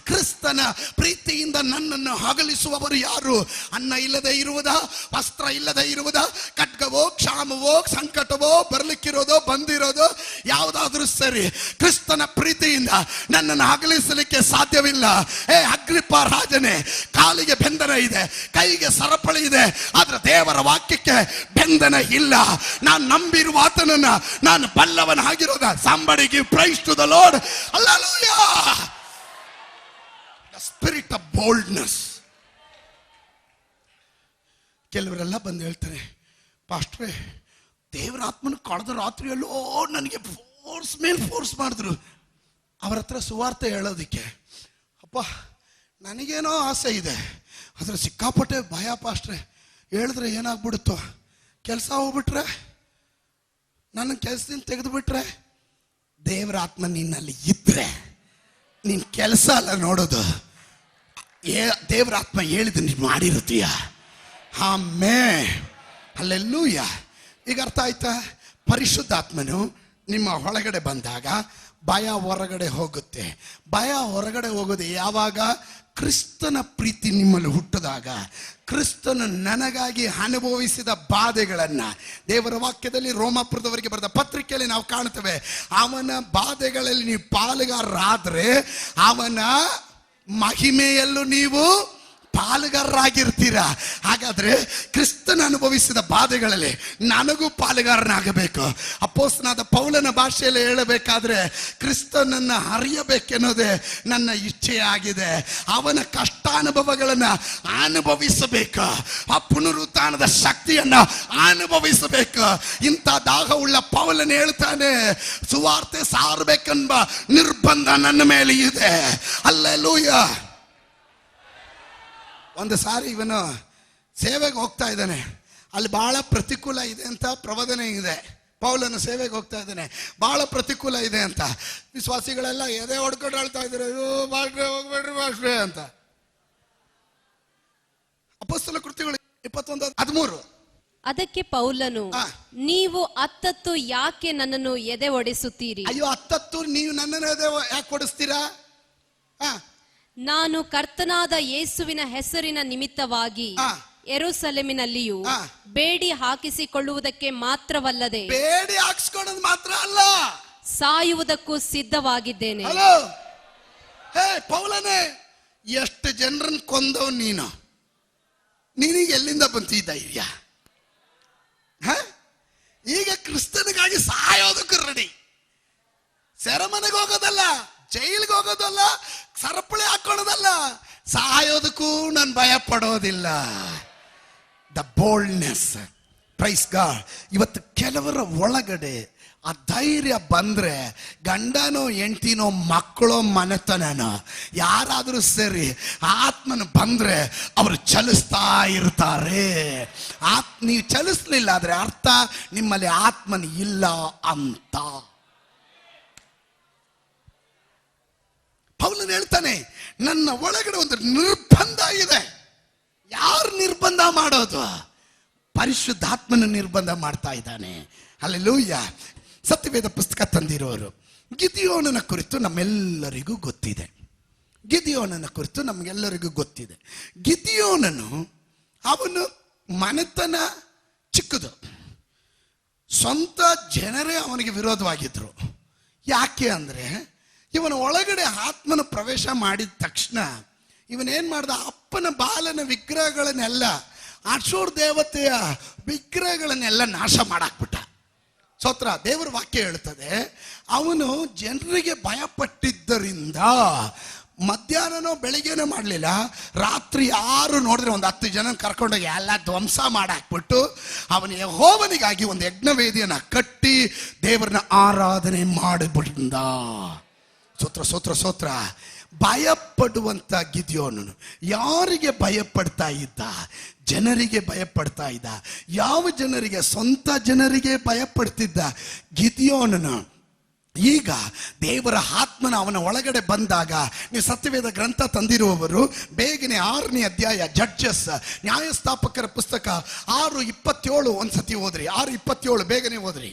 ಕ್ರಿಸ್ತನ ಪ್ರೀತಿಯಿಂದ ನನ್ನನ್ನು ಅಗಲಿಸುವವರು ಯಾರು? ಅನ್ನ ಇಲ್ಲದೆ ಇರುವುದಾ? ವಸ್ತ್ರ ಇಲ್ಲದೆ ಇರುವುದಾ? ಖಡ್ಗವೋ, ಕ್ಷಾಮವೋ, ಸಂಕಟವೋ, ಬರ್ಲಿಕ್ಕಿರೋದೋ, ಬಂದಿರೋದೋ ಯಾವುದಾದ್ರೂ ಸರಿ, ಕ್ರಿಸ್ತನ ಪ್ರೀತಿಯಿಂದ ನನ್ನನ್ನು ಅಗಲಿಸಲಿಕ್ಕೆ ಸಾಧ್ಯವಿಲ್ಲ. ಅಗ್ರಿಪ್ಪ ರಾಜನೇ, ಕಾಲಿಗೆ ಬೆಂದನ ಇದೆ, ಕೈಗೆ ಸರಪಳಿ ಇದೆ, ಆದ್ರೆ ದೇವರ ವಾಕ್ಯಕ್ಕೆ ಬೆಂದನ ಇಲ್ಲ. ನಾನು ನಂಬಿರುವ ಆತನನ್ನ ನಾನು ಬಲ್ಲವನಾಗಿರೋದ. Somebody give praise to the Lord. Hallelujah. The spirit of boldness. ಕೆಲವರೆಲ್ಲ ಬಂದು ಹೇಳ್ತಾರೆ, ಪಾಸ್ಟ್ರೇ ದೇವರ ಆತ್ಮನ ಕಳೆದ ರಾತ್ರಿಯಲ್ಲೋ ನನಗೆ ಫೋರ್ಸ್ ಮಾಡಿದ್ರು ಅವರ ಹತ್ರ ಸುವಾರ್ತೆ ಹೇಳೋದಿಕ್ಕೆ. ಅಪ್ಪ ನನಗೇನೋ ಆಸೆ ಇದೆ, ಆದ್ರೆ ಸಿಕ್ಕಾಪಟ್ಟೆ ಭಯ ಪಾಸ್ಟ್ರೆ. ಹೇಳಿದ್ರೆ ಏನಾಗ್ಬಿಡುತ್ತೋ, ಕೆಲಸ ಹೋಗ್ಬಿಟ್ರೆ, ನನ್ನ ಕೆಲಸದಿಂದ ತೆಗೆದು ಬಿಟ್ರೆ. ದೇವರ ಆತ್ಮ ನಿನ್ನಲ್ಲಿ ಇದ್ರೆ ನಿನ್ ಕೆಲಸ ಅಲ್ಲ ನೋಡೋದು, ದೇವರ ಆತ್ಮ ಹೇಳಿದ ನೀನು ಮಾಡಿರುತ್ತೀಯ. ಆಮೆನ್. ಹಲ್ಲೆಲೂಯ. ಈಗ ಅರ್ಥ ಆಯ್ತಾ? ಪರಿಶುದ್ಧಾತ್ಮನು ನಿಮ್ಮ ಒಳಗಡೆ ಬಂದಾಗ ಭಯ ಹೊರಗಡೆ ಹೋಗುತ್ತೆ. ಭಯ ಹೊರಗಡೆ ಹೋಗೋದು ಯಾವಾಗ? ಕ್ರಿಸ್ತನ ಪ್ರೀತಿ ನಿಮ್ಮಲ್ಲಿ ಹುಟ್ಟಿದಾಗ. ಕ್ರಿಸ್ತನು ನನಗಾಗಿ ಅನುಭವಿಸಿದ ಬಾಧೆಗಳನ್ನ ದೇವರ ವಾಕ್ಯದಲ್ಲಿ ರೋಮಾಪುರದವರಿಗೆ ಬರೆದ ಪತ್ರಿಕೆಯಲ್ಲಿ ನಾವು ಕಾಣುತ್ತೇವೆ. ಅವನ ಬಾಧೆಗಳಲ್ಲಿ ನೀವು ಪಾಲುಗಾರರಾದ್ರೆ ಅವನ ಮಹಿಮೆಯಲ್ಲೂ ನೀವು ಪಾಲುಗಾರರಾಗಿರ್ತೀರಾ. ಹಾಗಾದ್ರೆ ಕ್ರಿಸ್ತನ ಅನುಭವಿಸಿದ ಬಾಧೆಗಳಲ್ಲಿ ನನಗೂ ಪಾಲುಗಾರನಾಗಬೇಕು. ಅಪೊಸ್ತಲನಾದ ಪೌಲನ ಭಾಷೆಯಲ್ಲಿ ಹೇಳಬೇಕಾದ್ರೆ ಕ್ರಿಸ್ತನನ್ನ ಅರಿಯಬೇಕೆನ್ನೋದೇ ನನ್ನ ಇಚ್ಛೆಯಾಗಿದೆ. ಅವನ ಕಷ್ಟಾನುಭವಗಳನ್ನ ಅನುಭವಿಸಬೇಕು, ಆ ಪುನರುತ್ಥಾನದ ಶಕ್ತಿಯನ್ನ ಅನುಭವಿಸಬೇಕು. ಇಂಥ ದಾಹವುಳ್ಳ ಪೌಲನು ಹೇಳ್ತಾನೆ, ಸುವಾರ್ತೆ ಸಾರಬೇಕೆಂಬ ನಿರ್ಬಂಧ ನನ್ನ ಮೇಲೆ ಇದೆ. ಹಲ್ಲೆಲೂಯ. ಒಂದು ಸಾರಿ ಇವನು ಸೇವೆಗೆ ಹೋಗ್ತಾ ಇದ್ದಾನೆ, ಅಲ್ಲಿ ಬಹಳ ಪ್ರತಿಕೂಲ ಇದೆ ಅಂತ ಪ್ರವಾದನೆ ಇದೆ. ಪೌಲನ ಸೇವೆಗೆ ಹೋಗ್ತಾ ಇದ್ದಾನೆ, ಬಹಳ ಪ್ರತಿಕೂಲ ಇದೆ ಅಂತ. ವಿಶ್ವಾಸಿಗಳೆಲ್ಲ ಎದೆ ಹೊಡ್ಕೊಂಡು ಹೇಳ್ತಾ ಇದ್ದಾರೆ, ಹೋಗ್ಬೇಡ್ರಿ ಮಾಸ್ಟ್ರೇ ಅಂತ. ಅಪೊಸ್ತಲ ಕೃತ್ಯಗಳು 21:13. ಅದಕ್ಕೆ ಪೌಲನು, ನೀವು ಅತ್ತತ್ತು ಯಾಕೆ ನನ್ನನ್ನು ಎದೆ ಒಡೆಸುತ್ತೀರಿ? ಅಯ್ಯೋ, ಅತ್ತತ್ತು ನೀವು ನನ್ನನ್ನು ಎದೆ ಯಾಕೆ ಹೊಡಿಸ್ತೀರಾ? ನಾನು ಕರ್ತನಾದ ಯೇಸುವಿನ ಹೆಸರಿನ ನಿಮಿತ್ತವಾಗಿ ಯೆರೂಸಲೇಮಿನಲ್ಲಿಯೂ ಬೇಡಿ ಹಾಕಿಸಿಕೊಳ್ಳುವುದಕ್ಕೆ ಮಾತ್ರವಲ್ಲದೆ, ಬೇಡಿ ಹಾಕಿಸಿಕೊಳ್ಳೋದು ಮಾತ್ರ ಅಲ್ಲ, ಸಾಯುವುದಕ್ಕೂ ಸಿದ್ಧವಾಗಿದ್ದೇನೆ. ಹಲೋ, ಹೇ ಪೌಲನೇ, ಎಷ್ಟು ಜನರನ್ನು ಕೊಂದವ್ ನೀನು? ನಿನಗೆ ಎಲ್ಲಿಂದ ಬಂತು ಈ ಧೈರ್ಯ? ಈಗ ಕ್ರಿಸ್ತನಿಗಾಗಿ ಸಾಯೋದಕ್ಕೂ ರೆಡಿ. ಸೆರೆಮನೆಗೆ ಹೋಗೋದಲ್ಲ, ಜೈಲಿಗೆ ಹೋಗೋದಲ್ಲ, ಸರಪಳಿ ಹಾಕೊಳ್ಳೋದಲ್ಲ, ಸಾಯೋದಕ್ಕೂ ನಾನು ಭಯ ಪಡೋದಿಲ್ಲ. The boldness. Praise God. ಇವತ್ತು ಕೆಲವರ ಒಳಗಡೆ ಆ ಧೈರ್ಯ ಬಂದ್ರೆ, ಗಂಡನೋ ಹೆಂಡ್ತಿನೋ ಮಕ್ಕಳೋ ಮನೆತನನೋ ಯಾರಾದರೂ ಸರಿ, ಆತ್ಮನ ಬಂದ್ರೆ ಅವರು ಚಲಿಸ್ತಾ ಇರ್ತಾರೆ. ನೀವು ಚಲಿಸ್ಲಿಲ್ಲ ಆದ್ರೆ ಅರ್ಥ ನಿಮ್ಮಲ್ಲಿ ಆತ್ಮನ ಇಲ್ಲ ಅಂತ. ಪೌಲನು ಹೇಳ್ತಾನೆ, ನನ್ನ ಒಳಗಡೆ ಒಂದು ನಿರ್ಬಂಧ ಇದೆ. ಯಾರು ನಿರ್ಬಂಧ ಮಾಡೋದು? ಪರಿಶುದ್ಧಾತ್ಮನ ನಿರ್ಬಂಧ ಮಾಡ್ತಾ ಇದ್ದಾನೆ. ಹಲ್ಲೆಲೂಯಾ. ಸತ್ಯವೇದ ಪುಸ್ತಕ ತಂದಿರೋರು. ಗಿದಿಯೋನನ ಕುರಿತು ನಮ್ಮೆಲ್ಲರಿಗೂ ಗೊತ್ತಿದೆ. ಗಿದಿಯೋನನ ಕುರಿತು ನಮಗೆಲ್ಲರಿಗೂ ಗೊತ್ತಿದೆ. ಗಿದಿಯೋನನು ಅವನು ಮನೆತನ ಚಿಕ್ಕದು, ಸ್ವಂತ ಜನರೇ ಅವನಿಗೆ ವಿರೋಧವಾಗಿದ್ರು. ಯಾಕೆ ಅಂದ್ರೆ ಇವನ ಒಳಗಡೆ ಆತ್ಮನ ಪ್ರವೇಶ ಮಾಡಿದ ತಕ್ಷಣ ಇವನೇನ್ ಮಾಡ್ದ, ಅಪ್ಪನ ಬಾಲನ ವಿಗ್ರಹಗಳನ್ನೆಲ್ಲ, ಅಶೂರ್ ದೇವತೆಯ ವಿಗ್ರಹಗಳನ್ನೆಲ್ಲ ನಾಶ ಮಾಡಾಕ್ಬಿಟ್ಟ. ಸ್ತೋತ್ರ. ದೇವರ ವಾಕ್ಯ ಹೇಳ್ತದೆ, ಅವನು ಜನರಿಗೆ ಭಯಪಟ್ಟಿದ್ದರಿಂದ ಮಧ್ಯಾಹ್ನನೋ ಬೆಳಿಗ್ಗೆನೋ ಮಾಡಲಿಲ್ಲ, ರಾತ್ರಿ ಯಾರು ನೋಡಿದ್ರೆ ಒಂದು 10 ಜನ ಕರ್ಕೊಂಡೋಗಿ ಎಲ್ಲ ಧ್ವಂಸ ಮಾಡಾಕ್ಬಿಟ್ಟು ಅವನ ಯೆಹೋವನಿಗಾಗಿ ಒಂದು ಯಜ್ಞವೇದಿಯನ್ನು ಕಟ್ಟಿ ದೇವರನ್ನ ಆರಾಧನೆ ಮಾಡಿಬಿಟ್ಟ. ಸ್ತೋತ್ರ ಸ್ತೋತ್ರ ಸ್ತೋತ್ರ. ಭಯಪಡುವಂತ ಗಿದಿಯೋನನು ಯಾರಿಗೆ ಭಯಪಡ್ತಾ ಇದ್ದ? ಜನರಿಗೆ ಭಯಪಡ್ತಾ ಇದ್ದ. ಯಾವ ಜನರಿಗೆ? ಸ್ವಂತ ಜನರಿಗೆ ಭಯಪಡ್ತಿದ್ದ ಗಿದಿಯೋನನು. ಈಗ ದೇವರ ಆತ್ಮನ ಅವನ ಒಳಗಡೆ ಬಂದಾಗ, ನೀವು ಸತ್ಯವೇದ ಗ್ರಂಥ ತಂದಿರುವವರು ಬೇಗನೆ 6ನೇ ಅಧ್ಯಾಯ ಜಡ್ಜಸ್, ನ್ಯಾಯಸ್ಥಾಪಕರ ಪುಸ್ತಕ 6:27 ಒಂದ್ಸತಿ ಓದ್ರಿ. 6:27 ಬೇಗನೆ ಓದ್ರಿ.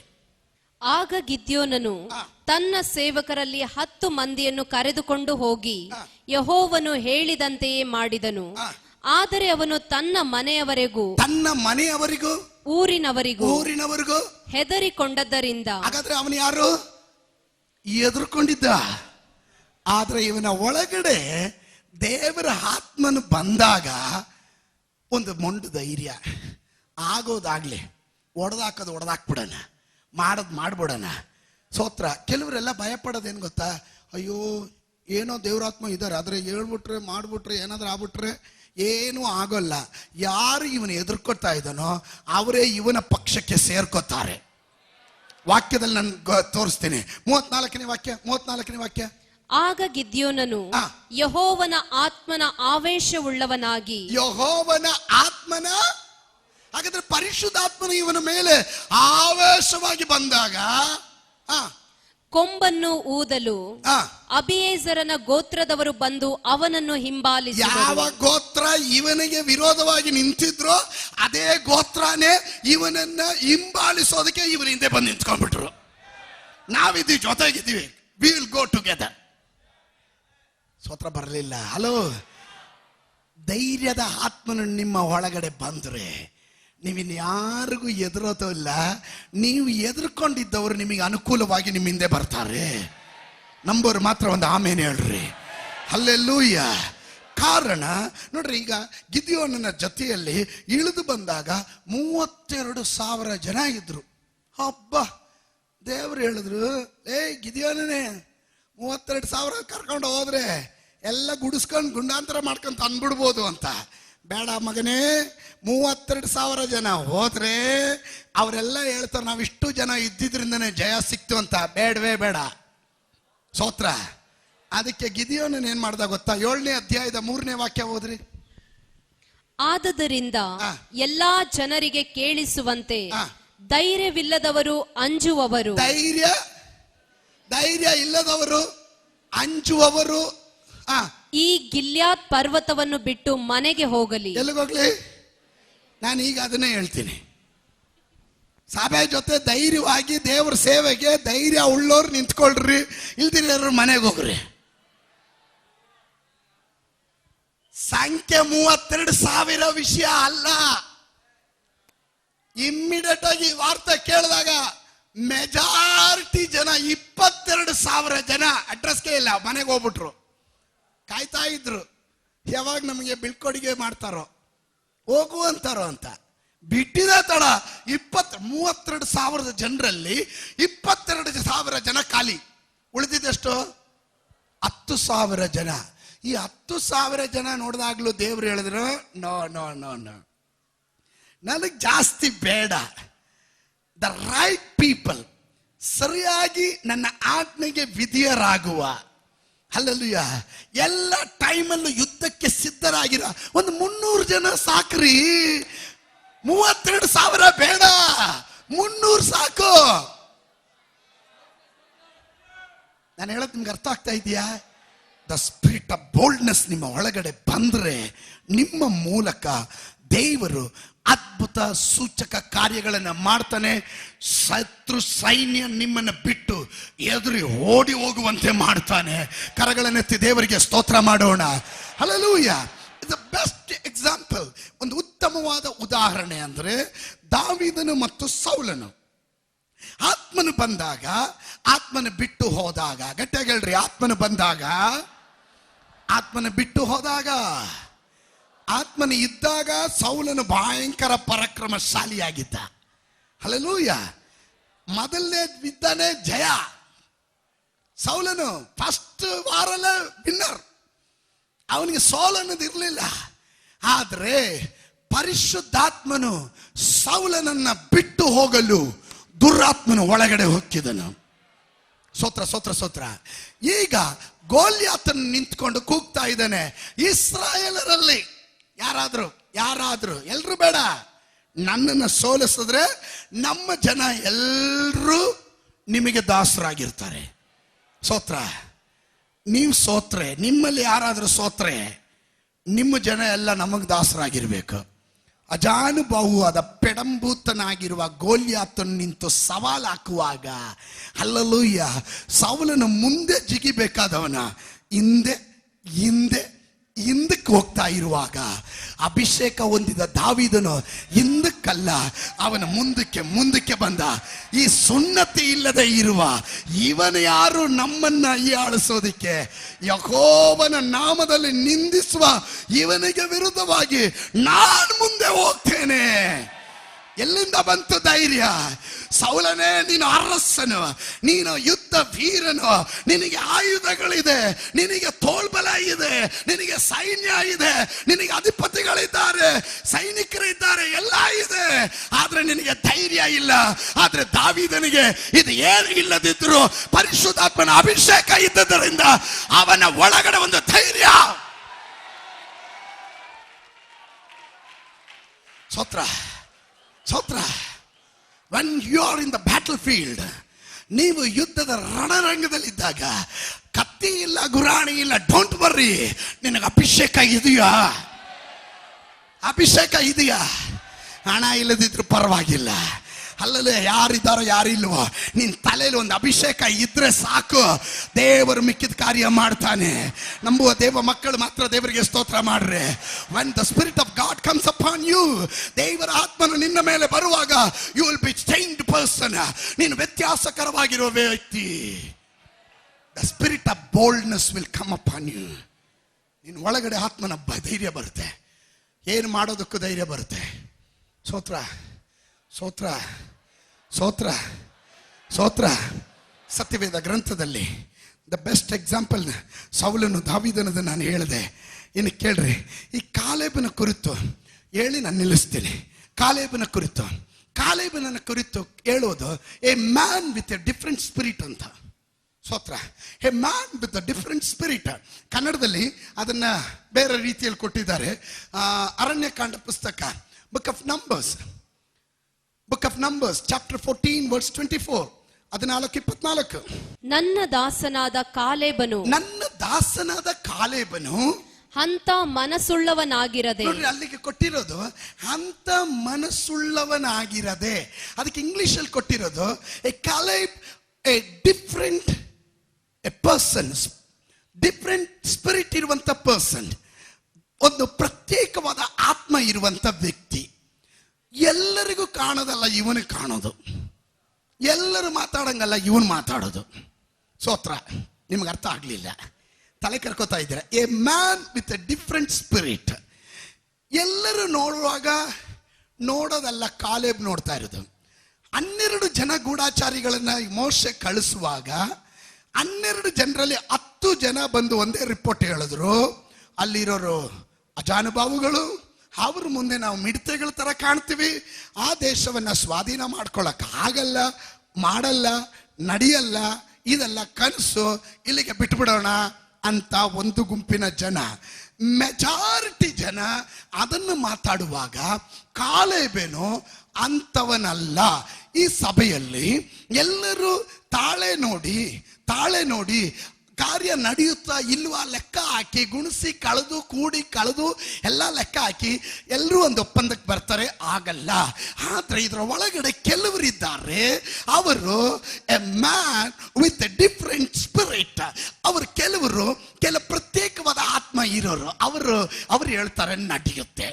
ಆಗ ಗಿದ್ಯೋನನು ತನ್ನ ಸೇವಕರಲ್ಲಿ 10 ಮಂದಿಯನ್ನು ಕರೆದುಕೊಂಡು ಹೋಗಿ ಯೆಹೋವನು ಹೇಳಿದಂತೆಯೇ ಮಾಡಿದನು. ಆದರೆ ಅವನು ತನ್ನ ಮನೆಯವರಿಗೂ ಊರಿನವರಿಗೂ ಹೆದರಿಕೊಂಡದ್ದರಿಂದ. ಹಾಗಾದ್ರೆ ಅವನು ಯಾರು? ಎದುರ್ಕೊಂಡಿದ್ದ. ಆದ್ರೆ ಇವನ ಒಳಗಡೆ ದೇವರ ಆತ್ಮನು ಬಂದಾಗ ಒಂದು ಮೊಂಡು ಧೈರ್ಯ. ಆಗೋದಾಗ್ಲಿ, ಹೊಡೆದಾಕ್ಬಿಡೋಣ, ಮಾಡ್ಬಿಡೋಣ. ಸ್ತೋತ್ರ. ಕೆಲವರೆಲ್ಲ ಭಯಪಡೋದೇನು ಗೊತ್ತಾ? ಅಯ್ಯೋ ಏನೋ ದೇವರಾತ್ಮ ಇದ್ದಾರೆ, ಆದರೆ ಹೇಳ್ಬಿಟ್ರೆ ಮಾಡ್ಬಿಟ್ರೆ ಏನಾದ್ರೂ ಆಗ್ಬಿಟ್ರೆ ಏನೂ ಆಗೋಲ್ಲ. ಯಾರು ಇವನು ಎದುರ್ಕೊತಾ ಇದ್ದಾನೋ ಅವರೇ ಇವನ ಪಕ್ಷಕ್ಕೆ ಸೇರ್ಕೋತಾರೆ. ವಾಕ್ಯದಲ್ಲಿ ನಾನು ತೋರಿಸ್ತೀನಿ. 34ನೇ ವಾಕ್ಯ. ಆಗ ಗಿದ್ಯೋನನು ಯೆಹೋವನ ಆತ್ಮನ ಆವೇಶವುಳ್ಳವನಾಗಿ. ಹಾಗಾದ್ರೆ ಪರಿಶುದ್ಧಾತ್ಮನು ಇವನ ಮೇಲೆ ಆವೇಶವಾಗಿ ಬಂದಾಗ ಕೊಂಬನ್ನು ಊದಲು ಅಬಿಯೇಜರನ ಗೋತ್ರದವರು ಬಂದು ಅವನನ್ನು ಹಿಂಬಾಲಿಸಿದರು. ಯಾವ ಗೋತ್ರ ಇವನಿಗೆ ವಿರೋಧವಾಗಿ ನಿಂತಿದ್ರೋ ಅದೇ ಗೋತ್ರನೇ ಇವನನ್ನ ಹಿಂಬಾಲಿಸೋದಕ್ಕೆ ಇವನ ಹಿಂದೆ ಬಂದು ನಿಂತ್ಕೊಂಡ್ಬಿಟ್ರು. ನಾವಿದ್ದೀವಿ, ಜೊತೆಗಿದ್ದೀವಿ, ವಿ ವಿಲ್ ಗೋ ಟುಗೆದರ್. ಸ್ತೋತ್ರ. ಬರಲಿಲ್ಲ. ಹಲೋ, ಧೈರ್ಯದ ಆತ್ಮನು ನಿಮ್ಮ ಒಳಗಡೆ ಬಂದ್ರೆ ನೀವಿನ್ ಯಾರಿಗೂ ಎದುರೋದಿಲ್ಲ. ನೀವು ಎದುರ್ಕೊಂಡಿದ್ದವರು ನಿಮಗೆ ಅನುಕೂಲವಾಗಿ ನಿಮ್ಮ ಹಿಂದೆ ಬರ್ತಾರೆ. ನಂಬೋರು ಮಾತ್ರ ಒಂದು ಆಮೇಲೆ ಹೇಳ್ರಿ. ಹಲ್ಲೆಲೂಯಾ. ಕಾರಣ ನೋಡ್ರಿ, ಈಗ ಗಿದಿಯೋನನ ಜೊತೆಯಲ್ಲಿ ಇಳಿದು ಬಂದಾಗ 32,000 ಜನ ಇದ್ರು. ಹಬ್ಬ, ದೇವರು ಹೇಳಿದ್ರು, ಗಿದಿಯೋನನೇ 32,000 ಕರ್ಕೊಂಡು ಹೋದ್ರೆ ಎಲ್ಲ ಗುಡಿಸ್ಕೊಂಡು ಗುಂಡಾಂತರ ಮಾಡ್ಕೊಂತ ಅಂದ್ಬಿಡ್ಬೋದು ಅಂತ. ಬೇಡ ಮಗನೇ, 32,000 ಜನ ಹೋದ್ರೆ ಅವರೆಲ್ಲ ಹೇಳ್ತಾರೆ ನಾವಿಷ್ಟು ಜನ ಇದ್ದಿದ್ರಿಂದನೇ ಜಯ ಸಿಕ್ತು ಅಂತ. ಬೇಡವೇ ಬೇಡ. ಸ್ತೋತ್ರ. ಅದಕ್ಕೆ ಗಿದಿಯೋನನ್ ಏನ್ ಮಾಡ್ದ ಗೊತ್ತಾ? 7ನೇ ಅಧ್ಯಾಯದ 3ನೇ ವಾಕ್ಯ ಓದ್ರಿ. ಆದದರಿಂದ ಎಲ್ಲಾ ಜನರಿಗೆ ಕೇಳಿಸುವಂತೆ ಧೈರ್ಯವಿಲ್ಲದವರು ಅಂಜುವವರು, ಧೈರ್ಯ ಇಲ್ಲದವರು ಅಂಜುವವರು ಈ ಗಿಲ್ಯಾದ್ ಪರ್ವತವನ್ನು ಬಿಟ್ಟು ಮನೆಗೆ ಹೋಗಲಿ. ಎಲ್ಲಿಗೋಗ್ಲಿ? ನಾನು ಈಗ ಅದನ್ನೇ ಹೇಳ್ತೀನಿ. ಸಭೆ ಜೊತೆ ಧೈರ್ಯವಾಗಿ ದೇವರ ಸೇವೆಗೆ ಧೈರ್ಯ ಉಳ್ಳೋರು ನಿಂತ್ಕೊಳ್ರಿ, ಇಲ್ದಿರೋರು ಮನೆಗೆ ಹೋಗ್ರಿ. ಸಂಖ್ಯೆ 32,000 ವಿಷಯ ಅಲ್ಲ. ಇಮ್ಮಿಡಿಯೇಟ್ ಆಗಿ ವಾರ್ತೆ ಕೇಳಿದಾಗ ಮೆಜಾರಿಟಿ ಜನ 22,000 ಜನ ಅಡ್ರೆಸ್ಗೆ ಇಲ್ಲ, ಮನೆಗೆ ಹೋಗ್ಬಿಟ್ರು. ಕಾಯ್ತಾ ಇದ್ರು ಯಾವಾಗ ನಮಗೆ ಬೀಳ್ಕೊಡುಗೆ ಮಾಡ್ತಾರೋ, ಹೋಗು ಅಂತಾರೋ ಅಂತ. ಬಿಟ್ಟಿದ ತಡ 32,000 ಜನರಲ್ಲಿ 22,000 ಜನ ಖಾಲಿ. ಉಳಿದಿದ್ದೆಷ್ಟು? 10,000 ಜನ. ಈ 10,000 ಜನ ನೋಡಿದಾಗ್ಲೂ ದೇವ್ರು ಹೇಳಿದ್ರು ನೋ ನೋ ನೋ ನೋ, ನನಗೆ ಜಾಸ್ತಿ ಬೇಡ. ದ ರೈಟ್ ಪೀಪಲ್, ಸರಿಯಾಗಿ ನನ್ನ ಆಜ್ಞೆಗೆ ವಿಧಿಯರಾಗುವ, ಹಲ್ಲೆಲೂಯಾ, ಎಲ್ಲ ಟೈಮಲ್ಲೂ ಯುದ್ಧಕ್ಕೆ ಸಿದ್ಧರಾಗಿರೋ ಒಂದು 300 ಜನ ಸಾಕ್ರಿ. 32,000 ಬೇಡ, 300 ಸಾಕು. ನಾನು ಹೇಳೋದು ನಿಮ್ಗೆ ಅರ್ಥ ಆಗ್ತಾ ಇದೆಯಾ? ದ ಸ್ಪಿರಿಟ್ ಆಫ್ ಬೋಲ್ಡ್ನೆಸ್ ನಿಮ್ಮ ಒಳಗಡೆ ಬಂದ್ರೆ ನಿಮ್ಮ ಮೂಲಕ ದೇವರು ಅದ್ಭುತ ಸೂಚಕ ಕಾರ್ಯಗಳನ್ನು ಮಾಡ್ತಾನೆ. ಶತ್ರು ಸೈನ್ಯ ನಿಮ್ಮನ್ನು ಬಿಟ್ಟು ಎದುರಿ ಓಡಿ ಹೋಗುವಂತೆ ಮಾಡ್ತಾನೆ. ಕರಗಳನ್ನೆತ್ತಿ ದೇವರಿಗೆ ಸ್ತೋತ್ರ ಮಾಡೋಣ. Hallelujah. It's the best example. ಒಂದು ಉತ್ತಮವಾದ ಉದಾಹರಣೆ ಅಂದ್ರೆ ದಾವೀದನು ಮತ್ತು ಸೌಲನು. ಆತ್ಮನು ಬಂದಾಗ, ಆತ್ಮನ ಬಿಟ್ಟು ಹೋದಾಗ, ಗಟ್ಟಿಯಾಗಿ ಹೇಳ್ರಿ, ಆತ್ಮನು ಬಂದಾಗ, ಆತ್ಮನ ಬಿಟ್ಟು ಹೋದಾಗ. ಆತ್ಮನ ಇದ್ದಾಗ ಸೌಲನು ಭಯಂಕರ ಪರಾಕ್ರಮಶಾಲಿಯಾಗಿದ್ದ. ಹಲ್ಲೆಲೂಯಾ. ಮೊದಲನೇ ಯುದ್ಧನೇ ಜಯ. ಸೌಲನು ಫಸ್ಟ್ ವಾರಲ್ಲೇ ವಿನ್ನರ್. ಅವನಿಗೆ ಸೋಲು ಅನ್ನೋದು ಇರಲಿಲ್ಲ. ಆದ್ರೆ ಪರಿಶುದ್ಧಾತ್ಮನು ಸೌಲನನ್ನ ಬಿಟ್ಟು ಹೋಗಲು ದುರಾತ್ಮನು ಒಳಗಡೆ ಹೊಕ್ಕಿದನು. ಸ್ತೋತ್ರ ಸ್ತೋತ್ರ ಸ್ತೋತ್ರ. ಈಗ ಗೋಲ್ಯಾತನು ನಿಂತ್ಕೊಂಡು ಕೂಗ್ತಾ ಇದ್ದಾನೆ, ಇಸ್ರಾಯೇಲರಲ್ಲಿ ಯಾರಾದ್ರೂ ಎಲ್ರು ಬೇಡ, ನನ್ನನ್ನು ಸೋಲಿಸಿದ್ರೆ ನಮ್ಮ ಜನ ಎಲ್ಲರೂ ನಿಮಗೆ ದಾಸರಾಗಿರ್ತಾರೆ. ಸ್ತೋತ್ರ. ನೀವು ಸೋತ್ರೆ, ನಿಮ್ಮಲ್ಲಿ ಯಾರಾದ್ರೂ ಸೋತ್ರೆ ನಿಮ್ಮ ಜನ ಎಲ್ಲ ನಮಗೆ ದಾಸರಾಗಿರ್ಬೇಕು. ಅಜಾನುಭಾವವಾದ ಪೆಡಂಭೂತನಾಗಿರುವ ಗೋಲ್ಯಾತನು ನಿಂತು ಸವಾಲು ಹಾಕುವಾಗ, ಹಲ್ಲೆಲೂಯಾ, ಸೌಲನ ಮುಂದೆ ಜಿಗಿಬೇಕಾದವನ ಹಿಂದಕ್ಕೆ ಹೋಗ್ತಾ ಇರುವಾಗ ಅಭಿಷೇಕ ಹೊಂದಿದ ದಾವೀದನು ಹಿಂದಕ್ಕಲ್ಲ, ಅವನ ಮುಂದಕ್ಕೆ ಬಂದ. ಈ ಸುನ್ನತಿ ಇಲ್ಲದೆ ಇರುವ ಇವನು ಯಾರು ನಮ್ಮನ್ನ ಹೀಯಾಳಿಸೋದಿಕ್ಕೆ? ಯೆಹೋವನ ನಾಮದಲ್ಲಿ ನಿಂದಿಸುವ ಇವನಿಗೆ ವಿರುದ್ಧವಾಗಿ ನಾನು ಮುಂದೆ ಹೋಗ್ತೇನೆ. ಎಲ್ಲಿಂದ ಬಂತು ಧೈರ್ಯ? ಸೌಲನೇ, ನೀನು ಅರಸನು, ನೀನು ಯುದ್ಧ ವೀರನು, ನಿನಗೆ ಆಯುಧಗಳಿದೆ, ನಿನಗೆ ತೋಳ್ಬಲ ಇದೆ, ನಿನಗೆ ಸೈನ್ಯ ಇದೆ, ನಿನಗೆ ಅಧಿಪತಿಗಳಿದ್ದಾರೆ, ಸೈನಿಕರಿದ್ದಾರೆ, ಎಲ್ಲ ಇದೆ. ಆದ್ರೆ ನಿನಗೆ ಧೈರ್ಯ ಇಲ್ಲ. ಆದ್ರೆ ದಾವೀದನಿಗೆ ಇದು ಏನು ಇಲ್ಲದಿದ್ರು ಪರಿಶುದ್ಧಾತ್ಮನ ಅಭಿಷೇಕ ಇದ್ದದರಿಂದ ಅವನ ಒಳಗಡೆ ಒಂದು ಧೈರ್ಯ. ಸ್ತೋತ್ರ ಸ್ತೋತ್ರ. When you are in the battlefield, ನೀವು ಯುದ್ಧದ ರಣರಂಗದಲ್ಲಿದ್ದಾಗ ಕತ್ತಿ ಇಲ್ಲ, ಗುರಾಣಿ ಇಲ್ಲ, ಡೋಂಟ್ ವರ್ರಿ. ನಿನಗೆ ಅಭಿಷೇಕ ಇದೆಯಾ? ಅಭಿಷೇಕ ಇದೆಯಾ? ಹಣ ಇಲ್ಲದಿದ್ರು ಪರವಾಗಿಲ್ಲ. ಅಲ್ಲದೆ ಯಾರಿದ್ದಾರೋ ಯಾರಿಲ್ವೋ, ನಿನ್ನ ತಲೆಯಲ್ಲಿ ಒಂದು ಅಭಿಷೇಕ ಇದ್ರೆ ಸಾಕು, ದೇವರು ಮಿಕ್ಕಿದ ಕಾರ್ಯ ಮಾಡ್ತಾನೆ. ನಂಬುವ ದೇವ ಮಕ್ಕಳು ಮಾತ್ರ ದೇವರಿಗೆ ಸ್ತೋತ್ರ ಮಾಡ್ರೆ. when the spirit of God comes upon you, ದೇವರ ಆತ್ಮನು ನಿನ್ನ ಮೇಲೆ ಬರುವಾಗ you will be changed person. ನೀನು ವ್ಯತ್ಯಾಸಕರವಾಗಿರುವ ವ್ಯಕ್ತಿ. the spirit of boldness will come upon you. ನಿನ್ನ ಒಳಗಡೆ ಆತ್ಮನ ಧೈರ್ಯ ಬರುತ್ತೆ. ಏನು ಮಾಡೋದಕ್ಕೂ ಧೈರ್ಯ ಬರುತ್ತೆ. ಸ್ತೋತ್ರ ಸ್ತೋತ್ರ ಸ್ತೋತ್ರ ಸ್ತೋತ್ರ. ಸತ್ಯವೇದ ಗ್ರಂಥದಲ್ಲಿ ದ ಬೆಸ್ಟ್ ಎಕ್ಸಾಂಪಲ್ ಸೌಲನು ದಾವೀದನದು ನಾನು ಹೇಳಿದೆ. ಇನ್ನು ಕೇಳ್ರಿ, ಈ ಕಾಲೇಬನ ಕುರಿತು ಹೇಳಿ ನಾನು ನಿಲ್ಲಿಸ್ತೀನಿ. ಕಾಲೇಬನ ಕುರಿತು ಹೇಳೋದು a man with a different spirit ಅಂತ. ಸ್ತೋತ್ರ. A man with a different spirit. ಕನ್ನಡದಲ್ಲಿ ಅದನ್ನ ಬೇರೆ ರೀತಿಯಲ್ಲಿ ಕೊಟ್ಟಿದ್ದಾರೆ. ಅರಣ್ಯಕಾಂಡ ಪುಸ್ತಕ, book of numbers chapter 14 verse 24, 14:24. ನನ್ನ ದಾಸನಾದ ಕಾಲೇಬನು ಅಂತ ಮನಸ್ಸುಳ್ಳವನಾಗಿರದೆ. ಅಲ್ಲಿಗೆ ಕೊಟ್ಟಿರೋದು ಅಂತ ಮನಸ್ಸುಳ್ಳವನಾಗಿರದೆ. ಅದಕ್ಕೆ ಇಂಗ್ಲಿಷ್ ಅಲ್ಲಿ ಕೊಟ್ಟಿರೋದು A Caleb, A different person, different spirit ಇರುವಂತ ಪರ್ಸನ್, ಒಂದು ಪ್ರತ್ಯೇಕವಾದ ಆತ್ಮ ಇರುವಂತ ವ್ಯಕ್ತಿ. ಎಲ್ಲರಿಗೂ ಕಾಣೋದಲ್ಲ ಇವನಿಗೆ ಕಾಣೋದು, ಎಲ್ಲರೂ ಮಾತಾಡಂಗಲ್ಲ ಇವನು ಮಾತಾಡೋದು. ಸ್ತೋತ್ರ. ನಿಮ್ಗೆ ಅರ್ಥ ಆಗ್ಲಿಲ್ಲ, ತಲೆ ಕರ್ಕೋತಾ ಇದ್ದೀರಾ. A man with a different spirit. ಎಲ್ಲರೂ ನೋಡೋದಲ್ಲ, ಕಾಲೇಬ್ ನೋಡ್ತಾ ಇರೋದು. 12 ಜನ ಗೂಢಾಚಾರಿಗಳನ್ನ ಮೋಶೆ ಕಳಿಸುವಾಗ 12 ಜನರಲ್ಲಿ 10 ಜನ ಬಂದು ಒಂದೇ ರಿಪೋರ್ಟ್ ಹೇಳಿದ್ರು, ಅಲ್ಲಿರೋರು ಅಜಾನುಭಾವುಗಳು, ಅವ್ರ ಮುಂದೆ ನಾವು ಮಿಡತೆಗಳ ತರ ಕಾಣ್ತೀವಿ, ಆ ದೇಶವನ್ನ ಸ್ವಾಧೀನ ಮಾಡ್ಕೊಳಕ್ ಆಗಲ್ಲ, ಮಾಡಲ್ಲ, ನಡೆಯಲ್ಲ, ಇದೆಲ್ಲ ಕನಸು, ಇಲ್ಲಿಗೆ ಬಿಟ್ಬಿಡೋಣ ಅಂತ ಒಂದು ಗುಂಪಿನ ಜನ. ಮೆಜಾರಿಟಿ ಜನ ಅದನ್ನು ಮಾತಾಡುವಾಗ ಕಾಲೇಬೆನು ಅಂತವನಲ್ಲ. ಈ ಸಭೆಯಲ್ಲಿ ಎಲ್ಲರೂ ತಾಳೆ ನೋಡಿ ಕಾರ್ಯ ನಡೆಯುತ್ತಾ ಇಲ್ವಾ ಲೆಕ್ಕ ಹಾಕಿ ಗುಣಿಸಿ ಕಳೆದು ಕೂಡಿ ಕಳೆದು ಎಲ್ಲ ಲೆಕ್ಕ ಹಾಕಿ ಎಲ್ಲರೂ ಒಂದು ಒಪ್ಪಂದಕ್ಕೆ ಬರ್ತಾರೆ, ಆಗಲ್ಲ. ಆದ್ರೆ ಇದರ ಒಳಗಡೆ ಕೆಲವರಿದ್ದಾರೆ, ಅವರು A man with a different spirit. ಅವರು ಕೆಲ ಪ್ರತ್ಯೇಕವಾದ ಆತ್ಮ ಇರೋರು, ಅವರು ಹೇಳ್ತಾರೆ ನಡೆಯುತ್ತೆ.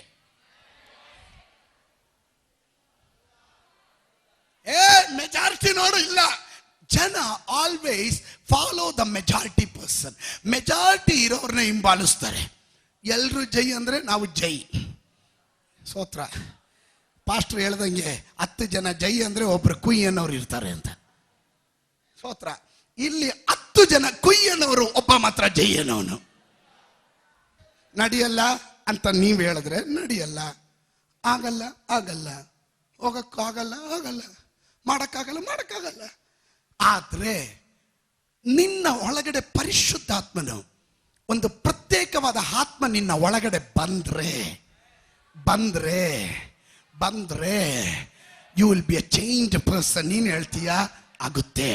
ಮೆಜಾರಿಟಿ ನೋಡು ಇಲ್ಲ, ಜನ always follow the majority person. Majority ಇರೋರ್ನ ಹಿಂಬಾಲಿಸ್ತಾರೆ. ಎಲ್ರು ಜೈ ಅಂದ್ರೆ ನಾವು ಜೈ. ಸ್ತೋತ್ರ. ಪಾಸ್ಟರ್ ಹೇಳ್ದಂಗೆ 10 ಜನ ಜೈ ಅಂದ್ರೆ ಒಬ್ರು ಕುಯ್ ಅನ್ನೋರು ಇರ್ತಾರೆ ಅಂತ. ಸ್ತೋತ್ರ. ಇಲ್ಲಿ 10 ಜನ ಕುಯ್ ಅನ್ನೋರು, ಒಬ್ಬ ಮಾತ್ರ ಜೈ ಅನ್ನೋನು. ನಡೆಯಲ್ಲ ಅಂತ ನೀವ್ ಹೇಳಿದ್ರೆ ನಡೆಯಲ್ಲ, ಆಗಲ್ಲ, ಹೋಗಕ್ಕಾಗಲ್ಲ, ಮಾಡಕ್ಕಾಗಲ್ಲ. ಆದ್ರೆ ನಿನ್ನ ಒಳಗಡೆ ಪರಿಶುದ್ಧಾತ್ಮನು, ಒಂದು ಪ್ರತ್ಯೇಕವಾದ ಆತ್ಮ ನಿನ್ನ ಒಳಗಡೆ ಬಂದ್ರೆ you will be a change person. ನೀನು ಹೇಳ್ತೀಯ ಆಗುತ್ತೆ,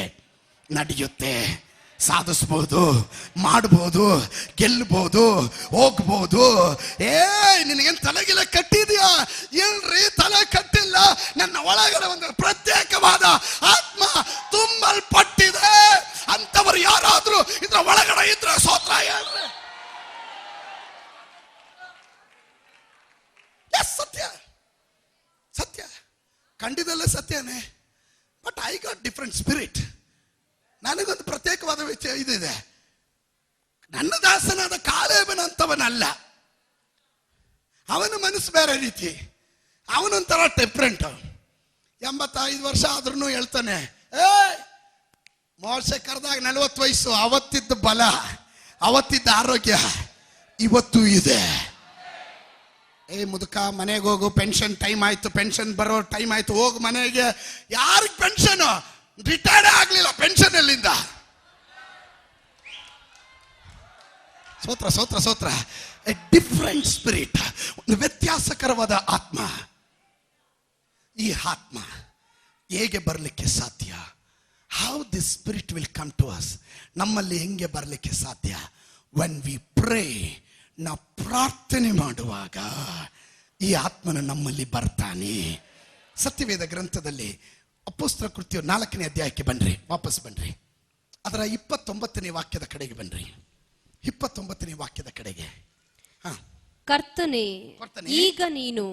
ನಡೆಯುತ್ತೆ, ಸಾಧಿಸ್ಬೋದು, ಮಾಡ್ಬೋದು, ಗೆಲ್ಬೋದು, ಹೋಗ್ಬೋದು. ನಿನಗೇನು ತಲೆಗಿಲ್ಲ ಕಟ್ಟಿದ್ಯಾ? ಏನ್ರಿ ತಲೆ ಕಟ್ಟಿಲ್ಲ. ನನ್ನ ಒಳಗಡೆ ಒಂದು ಪ್ರತ್ಯೇಕವಾದ ಆತ್ಮ ತುಂಬಲ್ಪಟ್ಟಿದೆ ಅಂತವರು ಯಾರಾದ್ರೂ ಇದ್ರ ಒಳಗಡೆ ಇದ್ರೆ ಸ್ತೋತ್ರ ಹೇಳ್ರಿ. ಸತ್ಯ ಖಂಡಿತಲ್ಲ ಸತ್ಯನೇ. But I got different spirit. ನನಗೊಂದು ಪ್ರತ್ಯೇಕವಾದ ಇದಿದೆ. ನನ್ನ ದಾಸನಾದ ಕಾಲೇಬನಂತವನಲ್ಲ. ಅವನ ಮನಸ್ಸು ಬೇರೆ ರೀತಿ, ಅವನೊಂಥರ ಡಿಫ್ರೆಂಟ್. 85 ವರ್ಷ ಆದ್ರೂ ಹೇಳ್ತಾನೆ, ಮೋಶೆ ಕರೆದಾಗ 40 ವಯಸ್ಸು. ಅವತ್ತಿದ್ದ ಬಲ, ಅವತ್ತಿದ್ದ ಆರೋಗ್ಯ ಇವತ್ತು ಇದೆ. ಮುದುಕ ಮನೆಗೆ ಹೋಗು, ಪೆನ್ಷನ್ ಟೈಮ್ ಆಯ್ತು, ಪೆನ್ಷನ್ ಬರೋ ಟೈಮ್ ಆಯ್ತು, ಹೋಗು ಮನೆಗೆ. ಯಾರಿಗೆ ಪೆನ್ಷನ್? ರಿಟೈರ್ಡ್ ಆಗ್ಲಿಲ್ಲ, ಪೆನ್ಷನ್ ಎಲ್ಲಿಂದ? ಸ್ತೋತ್ರ. ಎ ಡಿಫರೆಂಟ್ ಸ್ಪಿರಿಟ್, ಒಂದು ವ್ಯತ್ಯಾಸಕರವಾದ ಆತ್ಮ. ಈ ಆತ್ಮ ಹೇಗೆ ಬರಲಿಕ್ಕೆ ಸಾಧ್ಯ? How this spirit will come to us. ನಮ್ಮಲ್ಲಿ ಹೆಂಗೆ ಬರಲಿಕ್ಕೆ ಸಾಧ್ಯ? ವೆನ್ ವಿ ಪ್ರೇ, ನಾವು ಪ್ರಾರ್ಥನೆ ಮಾಡುವಾಗ ಈ ಆತ್ಮನು ನಮ್ಮಲ್ಲಿ ಬರ್ತಾನೆ. ಸತ್ಯವೇದ ಗ್ರಂಥದಲ್ಲಿ ಅಪೊಸ್ತಲ ಕೃತ್ಯ 4ನೇ ಅಧ್ಯಾಯಕ್ಕೆ ಬನ್ರಿ, ವಾಪಸ್ ಬನ್ರಿ. ಅದರ 29ನೇ ವಾಕ್ಯದ ಕಡೆಗೆ ಬನ್ರಿ. 29ನೇ ವಾಕ್ಯದ ಕಡೆಗೆ. ಕರ್ತನೇ, ಈಗ ನೀನು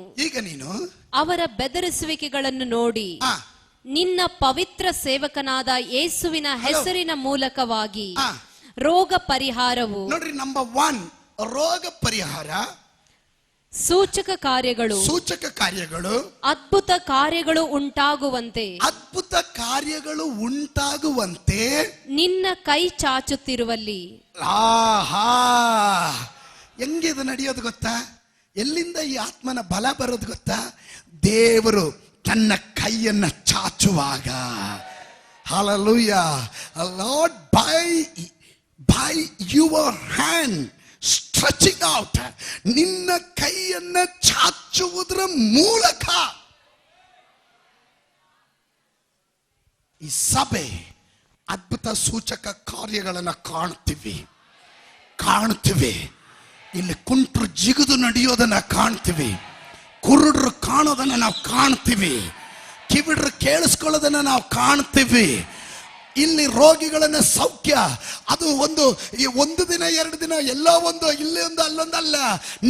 ಅವರ ಬೆದರಿಸುವಿಕೆಗಳನ್ನು ನೋಡಿ ನಿನ್ನ ಪವಿತ್ರ ಸೇವಕನಾದ ಯೇಸುವಿನ ಹೆಸರಿನ ಮೂಲಕವಾಗಿ ರೋಗ ಪರಿಹಾರವು. ನೋಡ್ರಿ, ನಂಬರ್ 1 ರೋಗ ಪರಿಹಾರ, ಸೂಚಕ ಕಾರ್ಯಗಳು, ಅದ್ಭುತ ಕಾರ್ಯಗಳು ಉಂಟಾಗುವಂತೆ ನಿನ್ನ ಕೈ ಚಾಚುತ್ತಿರುವಲ್ಲಿ. ಹೆಂಗಿದು ನಡೆಯೋದು ಗೊತ್ತಾ? ಎಲ್ಲಿಂದ ಈ ಆತ್ಮನ ಬಲ ಬರೋದು ಗೊತ್ತಾ? ದೇವರು ತನ್ನ ಕೈಯನ್ನ ಚಾಚುವಾಗ. Hallelujah. Lord by your hand stretching out, ನಿನ್ನ ಕೈಯನ್ನ ಚಾಚುವುದರ ಮೂಲಕ ಈ ಸಭೆ ಅದ್ಭುತ ಸೂಚಕ ಕಾರ್ಯಗಳನ್ನು ಕಾಣ್ತೀವಿ. ಇಲ್ಲಿ ಕುಂಟ್ರು ಜಿಗಿದು ನಡೆಯೋದನ್ನ ಕಾಣ್ತೀವಿ, ಕುರುಡರು ಕಾಣೋದನ್ನ ನಾವು ಕಾಣ್ತೀವಿ, ಕಿವಿಡ್ರು ಕೇಳಿಸ್ಕೊಳ್ಳೋದನ್ನ ನಾವು ಕಾಣ್ತೀವಿ. ಇಲ್ಲಿ ರೋಗಿಗಳನ್ನ ಸೌಖ್ಯ, ಅದು ಒಂದು ದಿನ 2 ದಿನ ಎಲ್ಲೋ ಇಲ್ಲಿ ಅಲ್ಲೊಂದಲ್ಲ,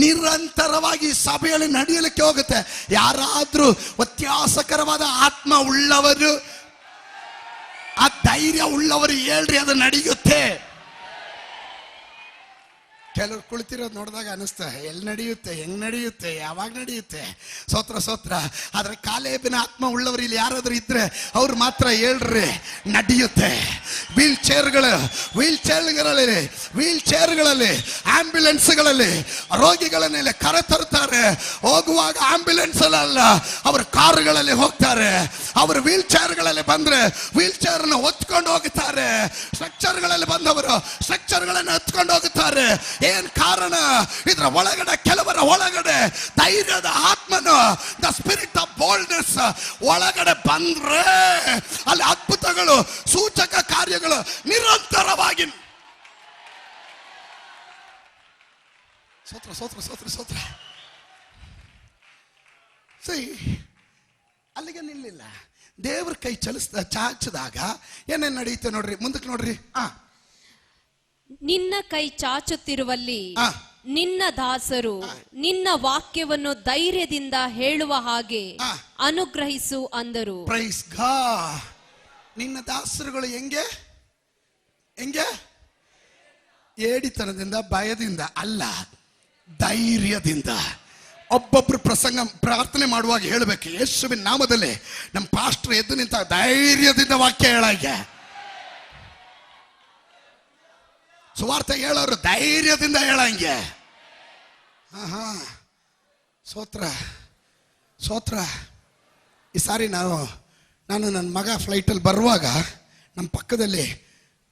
ನಿರಂತರವಾಗಿ ಸಭೆಯಲ್ಲಿ ನಡೆಯಲಿಕ್ಕೆ ಹೋಗುತ್ತೆ. ಯಾರಾದ್ರೂ ವ್ಯತ್ಯಾಸಕರವಾದ ಆತ್ಮ ಉಳ್ಳವರು, ಆ ಧೈರ್ಯ ಉಳ್ಳವರು ಹೇಳ್ರಿ, ಅದು ನಡೆಯುತ್ತೆ. ಕೆಲವ್ರು ಕುಳಿತಿರೋದು ನೋಡಿದಾಗ ಅನಿಸ್ತಾ ಎಲ್ಲಿ ನಡೆಯುತ್ತೆ, ಹೆಂಗ್ ನಡೆಯುತ್ತೆ, ಯಾವಾಗ ನಡೆಯುತ್ತೆ. ಸ್ತೋತ್ರ. ಆದ್ರೆ ಕಾಲೇಬಿನ ಆತ್ಮ ಉಳ್ಳವರು ಇಲ್ಲಿ ಯಾರಾದ್ರೂ ಇದ್ರೆ ಅವ್ರು ಮಾತ್ರ ಹೇಳ್ರಿ ನಡೆಯುತ್ತೆ. ವೀಲ್ ಚೇರ್ಗಳಲ್ಲಿ ಆಂಬ್ಯುಲೆನ್ಸ್ಗಳಲ್ಲಿ ರೋಗಿಗಳನ್ನೆಲ್ಲ ಕರೆ ತರ್ತಾರೆ. ಹೋಗುವಾಗ ಆಂಬ್ಯುಲೆನ್ಸ್ ಅಲ್ಲ, ಅವರು ಕಾರುಗಳಲ್ಲಿ ಹೋಗ್ತಾರೆ. ಅವರು ವೀಲ್ ಚೇರ್ಗಳಲ್ಲಿ ಬಂದ್ರೆ ವೀಲ್ ಚೇರ್ ಹೊತ್ಕೊಂಡು ಹೋಗುತ್ತಾರೆ. ಸ್ಟ್ರಕ್ಚರ್ಗಳಲ್ಲಿ ಬಂದವರು ಸ್ಟ್ರಕ್ಚರ್ಗಳನ್ನು ಹೊತ್ಕೊಂಡು ಹೋಗುತ್ತಾರೆ. ಏನ್ ಕಾರಣ? ಇದರ ಒಳಗಡೆ, ಕೆಲವರ ಒಳಗಡೆ ಧೈರ್ಯದ ಆತ್ಮನು, ದ ಸ್ಪಿರಿಟ್ ಆಫ್ ಬೋಲ್ಡ್ನೆಸ್ ಒಳಗಡೆ ಬಂದ್ರೆ ಅಲ್ಲಿ ಅದ್ಭುತಗಳು, ಸೂಚಕ ಕಾರ್ಯಗಳು ನಿರಂತರವಾಗಿ. ಸ್ತೋತ್ರ. ಸರಿ, ಅಲ್ಲಿಗೆ ನಿಲ್ಲಿಲ್ಲ. ದೇವ್ರ ಕೈ ಚಾಚಿದಾಗ ಏನೇನ್ ನಡೆಯುತ್ತೆ ನೋಡ್ರಿ, ಮುಂದಕ್ಕೆ ನೋಡ್ರಿ. ನಿನ್ನ ಕೈ ಚಾಚುತ್ತಿರುವಲ್ಲಿ ನಿನ್ನ ದಾಸರು ನಿನ್ನ ವಾಕ್ಯವನ್ನು ಧೈರ್ಯದಿಂದ ಹೇಳುವ ಹಾಗೆ ಅನುಗ್ರಹಿಸು ಅಂದರು. Praise God. ನಿನ್ನ ದಾಸರುಗಳು ಹೆಂಗೆ? ಏಡಿತನದಿಂದ, ಭಯದಿಂದ ಅಲ್ಲ, ಧೈರ್ಯದಿಂದ. ಒಬ್ಬೊಬ್ರು ಪ್ರಾರ್ಥನೆ ಮಾಡುವಾಗ ಹೇಳಬೇಕು, ಯೇಸುವಿನ ನಾಮದಲ್ಲಿ ನಮ್ಮ ಪಾಸ್ಟರ್ ಎದ್ದು ನಿಂತ ಧೈರ್ಯದಿಂದ ವಾಕ್ಯ ಹೇಳಾಗೆ. ಸುವಾರ್ತೆ ಹೇಳೋರು ಧೈರ್ಯದಿಂದ ಹೇಳಂಗೆ. ಸ್ತೋತ್ರ. ಈ ಸಾರಿ ನಾನು ನನ್ನ ಮಗ ಫ್ಲೈಟಲ್ಲಿ ಬರುವಾಗ ನಮ್ಮ ಪಕ್ಕದಲ್ಲಿ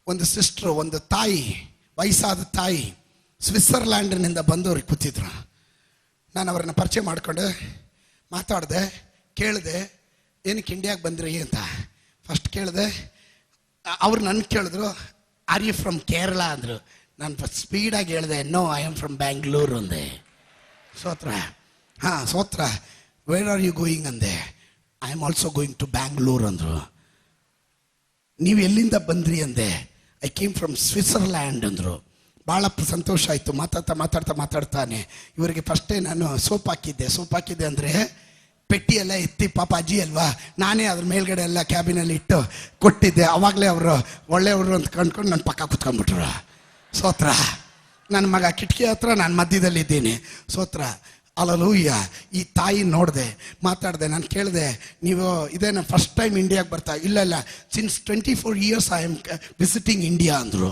ಒಂದು ಸಿಸ್ಟ್ರು, ಒಂದು ತಾಯಿ, ವಯಸ್ಸಾದ ತಾಯಿ, ಸ್ವಿಟ್ಜರ್ಲ್ಯಾಂಡ್ನಿಂದ ಬಂದವ್ರಿಗೆ ಕೂತಿದ್ರು. ನಾನು ಅವ್ರನ್ನ ಪರಿಚಯ ಮಾಡಿಕೊಂಡು ಮಾತಾಡಿದೆ, ಕೇಳಿದೆ ಏನಕ್ಕೆ ಇಂಡಿಯಾಗೆ ಬಂದ್ರಿ ಅಂತ. ಫಸ್ಟ್ ಕೇಳಿದೆ, ಅವ್ರು ನನ್ನ ಕೇಳಿದ್ರು, ಆರ್ ಯು ಫ್ರಮ್ ಕೇರಳ ಅಂದರು. ನಾನು ಸ್ಪೀಡಾಗಿ ಹೇಳಿದೆ, no, I am from Bangalore ಅಂದೆ. ಸ್ತೋತ್ರ. ವೇರ್ ಆರ್ ಯು ಗೋಯಿಂಗ್ ಅಂದೆ. I am also going to Bangalore ಅಂದರು. ನೀವು ಎಲ್ಲಿಂದ ಬಂದ್ರಿ ಅಂದೆ. ಐ ಕೇಮ್ ಫ್ರಮ್ ಸ್ವಿಟ್ಜರ್ಲ್ಯಾಂಡ್ ಅಂದರು. ಭಾಳ ಸಂತೋಷ ಆಯಿತು. ಮಾತಾಡ್ತಾನೆ ಇವರಿಗೆ ಫಸ್ಟೇ ನಾನು ಸೋಪ್ ಹಾಕಿದ್ದೆ ಅಂದರೆ ಪೆಟ್ಟಿ ಎಲ್ಲ ಎತ್ತಿ, ಪಾಪ ಅಜ್ಜಿ ಅಲ್ವಾ, ನಾನೇ ಅದ್ರ ಮೇಲ್ಗಡೆ ಎಲ್ಲ ಕ್ಯಾಬಿನಲ್ಲಿ ಇಟ್ಟು ಕೊಟ್ಟಿದ್ದೆ. ಅವಾಗಲೇ ಅವರು ಒಳ್ಳೆಯವರು ಅಂತ ಕಂಡ್ಕೊಂಡು ನನ್ನ ಪಕ್ಕ ಕುತ್ಕೊಂಡ್ಬಿಟ್ರು. ಸ್ತೋತ್ರ. ನನ್ನ ಮಗ ಕಿಟಕಿ ಹತ್ರ, ನಾನು ಮಧ್ಯದಲ್ಲಿ ಇದ್ದೀನಿ. ಸ್ತೋತ್ರ. ಅಲ್ಲೂಯ್ಯ. ಈ ತಾಯಿ ನೋಡಿದೆ, ಮಾತಾಡಿದೆ. ನಾನು ಕೇಳಿದೆ, ನೀವು ಇದೇನ ಫಸ್ಟ್ ಟೈಮ್ ಇಂಡಿಯಾಗೆ ಬರ್ತಾ? ಇಲ್ಲ, since 24 years I am visiting India ಅಂದರು.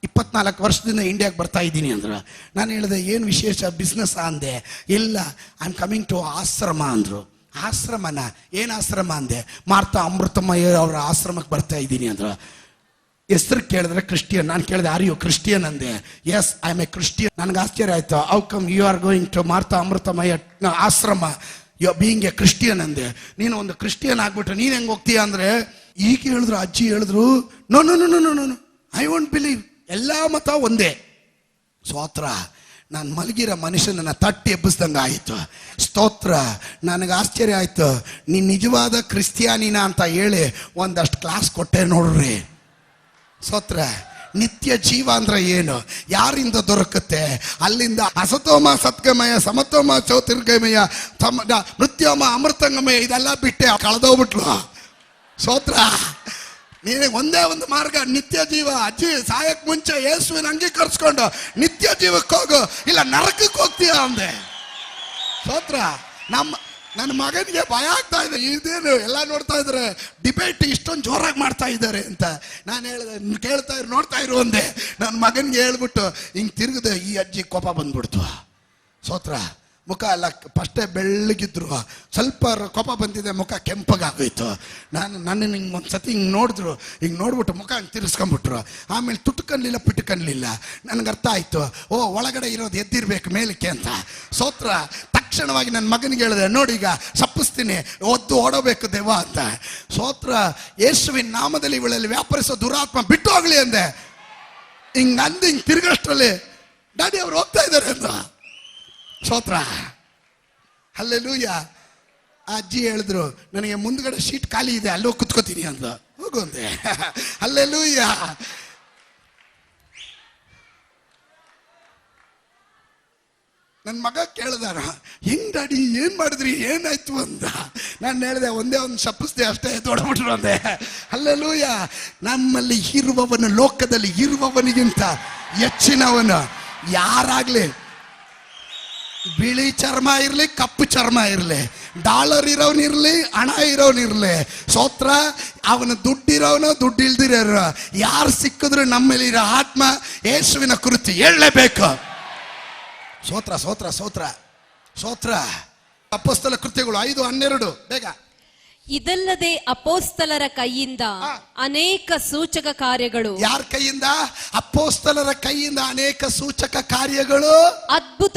24 ವರ್ಷದಿಂದ ಇಂಡಿಯಾಗೆ ಬರ್ತಾ ಇದ್ದೀನಿ ಅಂದ್ರು. ನಾನು ಹೇಳಿದೆ, ಏನು ವಿಶೇಷ, ಬಿಸ್ನೆಸ್ ಅಂದೆ. ಇಲ್ಲ, ಐ ಆಮ್ ಕಮಿಂಗ್ ಟು ಆಶ್ರಮ ಅಂದರು. ಆಶ್ರಮನ? ಏನು ಆಶ್ರಮ ಅಂದೆ. ಮಾರ್ತಾ ಅಮೃತಮಯ್ಯ ಅವರ ಆಶ್ರಮಕ್ಕೆ ಬರ್ತಾ ಇದ್ದೀನಿ ಅಂದರು. ಹೆಸರು ಕೇಳಿದ್ರೆ ಕ್ರಿಸ್ಟಿಯನ್. ನಾನು ಕೇಳಿದೆ, ಆರ್ ಯು ಕ್ರಿಸ್ಟಿಯನ್ ಅಂದೆ. Yes, I am a Christian. ನನಗೆ ಆಶ್ಚರ್ಯ ಆಯಿತು. How come you are going to Mata Amritamayi ಆಶ್ರಮ, ಯು ಬೀಯಿಂಗ್ ಎ ಕ್ರಿಸ್ಟಿಯನ್ ಅಂದೆ. ನೀನು ಒಂದು ಕ್ರಿಸ್ಟಿಯನ್ ಆಗ್ಬಿಟ್ರೆ ನೀನು ಹೆಂಗೆ ಹೋಗ್ತೀಯ ಅಂದರೆ, ಈಗ ಹೇಳಿದ್ರು, ಅಜ್ಜಿ ಹೇಳಿದ್ರು, ನೋ, ಐ ವೋಂಟ್ ಬಿಲೀವ್. ಎಲ್ಲ ಮತ ಒಂದೇ. ಸ್ತೋತ್ರ. ನಾನು ಮಲಗಿರೋ ಮನುಷ್ಯನನ್ನ ತಟ್ಟಿ ಎಬ್ಬಿಸ್ದಂಗೆ ಆಯಿತು. ಸ್ತೋತ್ರ. ನನಗೆ ಆಶ್ಚರ್ಯ ಆಯಿತು. ನೀನು ನಿಜವಾದ ಕ್ರಿಸ್ಟಿಯಾನಿನ ಅಂತ ಹೇಳಿ ಒಂದಷ್ಟು ಕ್ಲಾಸ್ ಕೊಟ್ಟೆ ನೋಡ್ರಿ. ಸ್ತೋತ್ರ. ನಿತ್ಯ ಜೀವ ಅಂದ್ರೆ ಏನು, ಯಾರಿಂದ ದೊರಕುತ್ತೆ? ಅಲ್ಲಿಂದ ಅಸತೋಮ ಸತ್ಗಮಯ, ಸಮತೋಮ ಜ್ಯೋತಿರ್ಗಮಯ, ಮೃತ್ಯೋಮ ಅಮೃತಂಗಮಯ, ಇದೆಲ್ಲ ಬಿಟ್ಟೆ ಕಳೆದೋಗ್ಬಿಟ್ಲು. ಸ್ತೋತ್ರ. ನೀನು ಒಂದೇ ಒಂದು ಮಾರ್ಗ, ನಿತ್ಯ ಜೀವ. ಅಜ್ಜಿ ಸಾಯಕ್ ಮುಂಚೆ ಯೇಸುವಿನ ಅಂಗೀಕರಿಸ್ಕೊಂಡು ನಿತ್ಯ ಜೀವಕ್ಕೆ ಹೋಗು, ಇಲ್ಲ ನರಕಕ್ಕೆ ಹೋಗ್ತೀಯ ಅಂದೆ. ಸ್ತೋತ್ರ. ನನ್ನ ಮಗನಿಗೆ ಭಯ ಆಗ್ತಾ ಇದೆ. ಇದೇನು ಎಲ್ಲ ನೋಡ್ತಾ ಇದ್ದಾರೆ, ಡಿಬೇಟ್ ಇಷ್ಟೊಂದು ಜೋರಾಗಿ ಮಾಡ್ತಾ ಇದ್ದಾರೆ ಅಂತ. ನಾನು ಹೇಳಿದೆ, ನೋಡ್ತಾ ಇರು ಅಂದೆ. ನನ್ನ ಮಗನಿಗೆ ಹೇಳ್ಬಿಟ್ಟು ಹಿಂಗೆ ತಿರುಗಿದೆ, ಈ ಅಜ್ಜಿ ಕೋಪ ಬಂದ್ಬಿಡ್ತು. ಸ್ತೋತ್ರ. ಮುಖ ಎಲ್ಲ ಫಸ್ಟೇ ಬೆಳ್ಳಗಿದ್ರು, ಸ್ವಲ್ಪ ಕೋಪ ಬಂದಿದೆ, ಮುಖ ಕೆಂಪಗಾಗೋಯ್ತು. ನನ್ನ ಹಿಂಗೆ ಒಂದು ಸತಿ ಹಿಂಗೆ ನೋಡಿದ್ರು, ಹಿಂಗೆ ನೋಡ್ಬಿಟ್ಟು ಮುಖ ಹಿಂಗೆ ತಿರ್ಸ್ಕೊಂಡ್ಬಿಟ್ರು. ಆಮೇಲೆ ತುಟ್ಕನ್ಲಿಲ್ಲ, ಪಿಟ್ಕನ್ಲಿಲ್ಲ. ನನಗೆ ಅರ್ಥ ಆಯಿತು, ಓ ಒಳಗಡೆ ಇರೋದು ಎದ್ದಿರ್ಬೇಕು ಮೇಲಕ್ಕೆ ಅಂತ. ಸ್ತೋತ್ರ. ತಕ್ಷಣವಾಗಿ ನನ್ನ ಮಗನಿಗೆ ಹೇಳಿದೆ, ನೋಡಿ ಈಗ ಸಪ್ಪಿಸ್ತೀನಿ, ಒದ್ದು ಓಡಬೇಕು ದೇವ ಅಂತ. ಸ್ತೋತ್ರ. ಯೇಸುವಿನ ನಾಮದಲ್ಲಿ ಇವಳಲ್ಲಿ ವ್ಯಾಪರಿಸೋ ದುರಾತ್ಮ ಬಿಟ್ಟು ಹೋಗ್ಲಿ ಅಂದೆ. ಹಿಂಗೆ ತಿರುಗಷ್ಟರಲ್ಲಿ ಡ್ಯಾಡಿ ಅವ್ರು ಹೋಗ್ತಾ ಇದ್ದಾರೆ ಅಂತ. ಸ್ತೋತ್ರ. ಹಲ್ಲೆಲೂಯ. ಅಜ್ಜಿ ಹೇಳಿದ್ರು, ನನಗೆ ಮುಂದ್ಗಡೆ ಸೀಟ್ ಖಾಲಿ ಇದೆ, ಅಲ್ಲೋ ಕುತ್ಕೋತೀನಿ ಅಂತ. ಹೋಗು ಅಂದೆ. ಹಲ್ಲೆಲೂಯ. ನನ್ನ ಮಗ ಕೇಳಿದಾರ, ಹೆಂಗ್ ಡ್ಯಾಡಿ ಏನ್ ಮಾಡಿದ್ರಿ, ಏನಾಯ್ತು ಅಂತ. ನಾನು ಹೇಳಿದೆ, ಒಂದೇ ಒಂದು ಶಪಿಸ್ದೆ ಅಷ್ಟೇ, ದೊಡ್ಡಬಿಟ್ರು ಅಂದೆ. ಹಲ್ಲೆಲೂಯ. ನಮ್ಮಲ್ಲಿ ಇರುವವನು ಲೋಕದಲ್ಲಿ ಇರುವವನಿಗಿಂತ ಹೆಚ್ಚಿನವನು. ಯಾರಾಗ್ಲಿ, ಬಿಳಿ ಚರ್ಮ ಇರ್ಲಿ, ಕಪ್ಪು ಚರ್ಮ ಇರ್ಲಿ, ಡಾಲರ್ ಇರೋನಿರ್ಲಿ, ಹಣ ಇರೋನಿರ್ಲಿ, ಸ್ತೋತ್ರ. ಅವನು ದುಡ್ಡಿರೋನು, ದುಡ್ಡು ಇಲ್ದಿರೋ ಯಾರು ಸಿಕ್ಕಿದ್ರು ನಮ್ಮಲ್ಲಿರೋ ಆತ್ಮ ಯೇಸುವಿನ ಕುರಿತು ಹೇಳಲೇಬೇಕು. ಸ್ತೋತ್ರ ಸ್ತೋತ್ರ ಸ್ತೋತ್ರ ಸ್ತೋತ್ರ. ಅಪೊಸ್ತಲ ಕೃತ್ಯಗಳು 5:12 ಬೇಗ. ಇದಲ್ಲದೆ ಅಪೋಸ್ತಲರ ಕೈಯಿಂದ ಅನೇಕ ಸೂಚಕ ಕಾರ್ಯಗಳು. ಯಾರ ಕೈಯಿಂದ? ಅಪೋಸ್ತಲರ ಕೈಯಿಂದ ಅನೇಕ ಸೂಚಕ ಕಾರ್ಯಗಳು, ಅದ್ಭುತ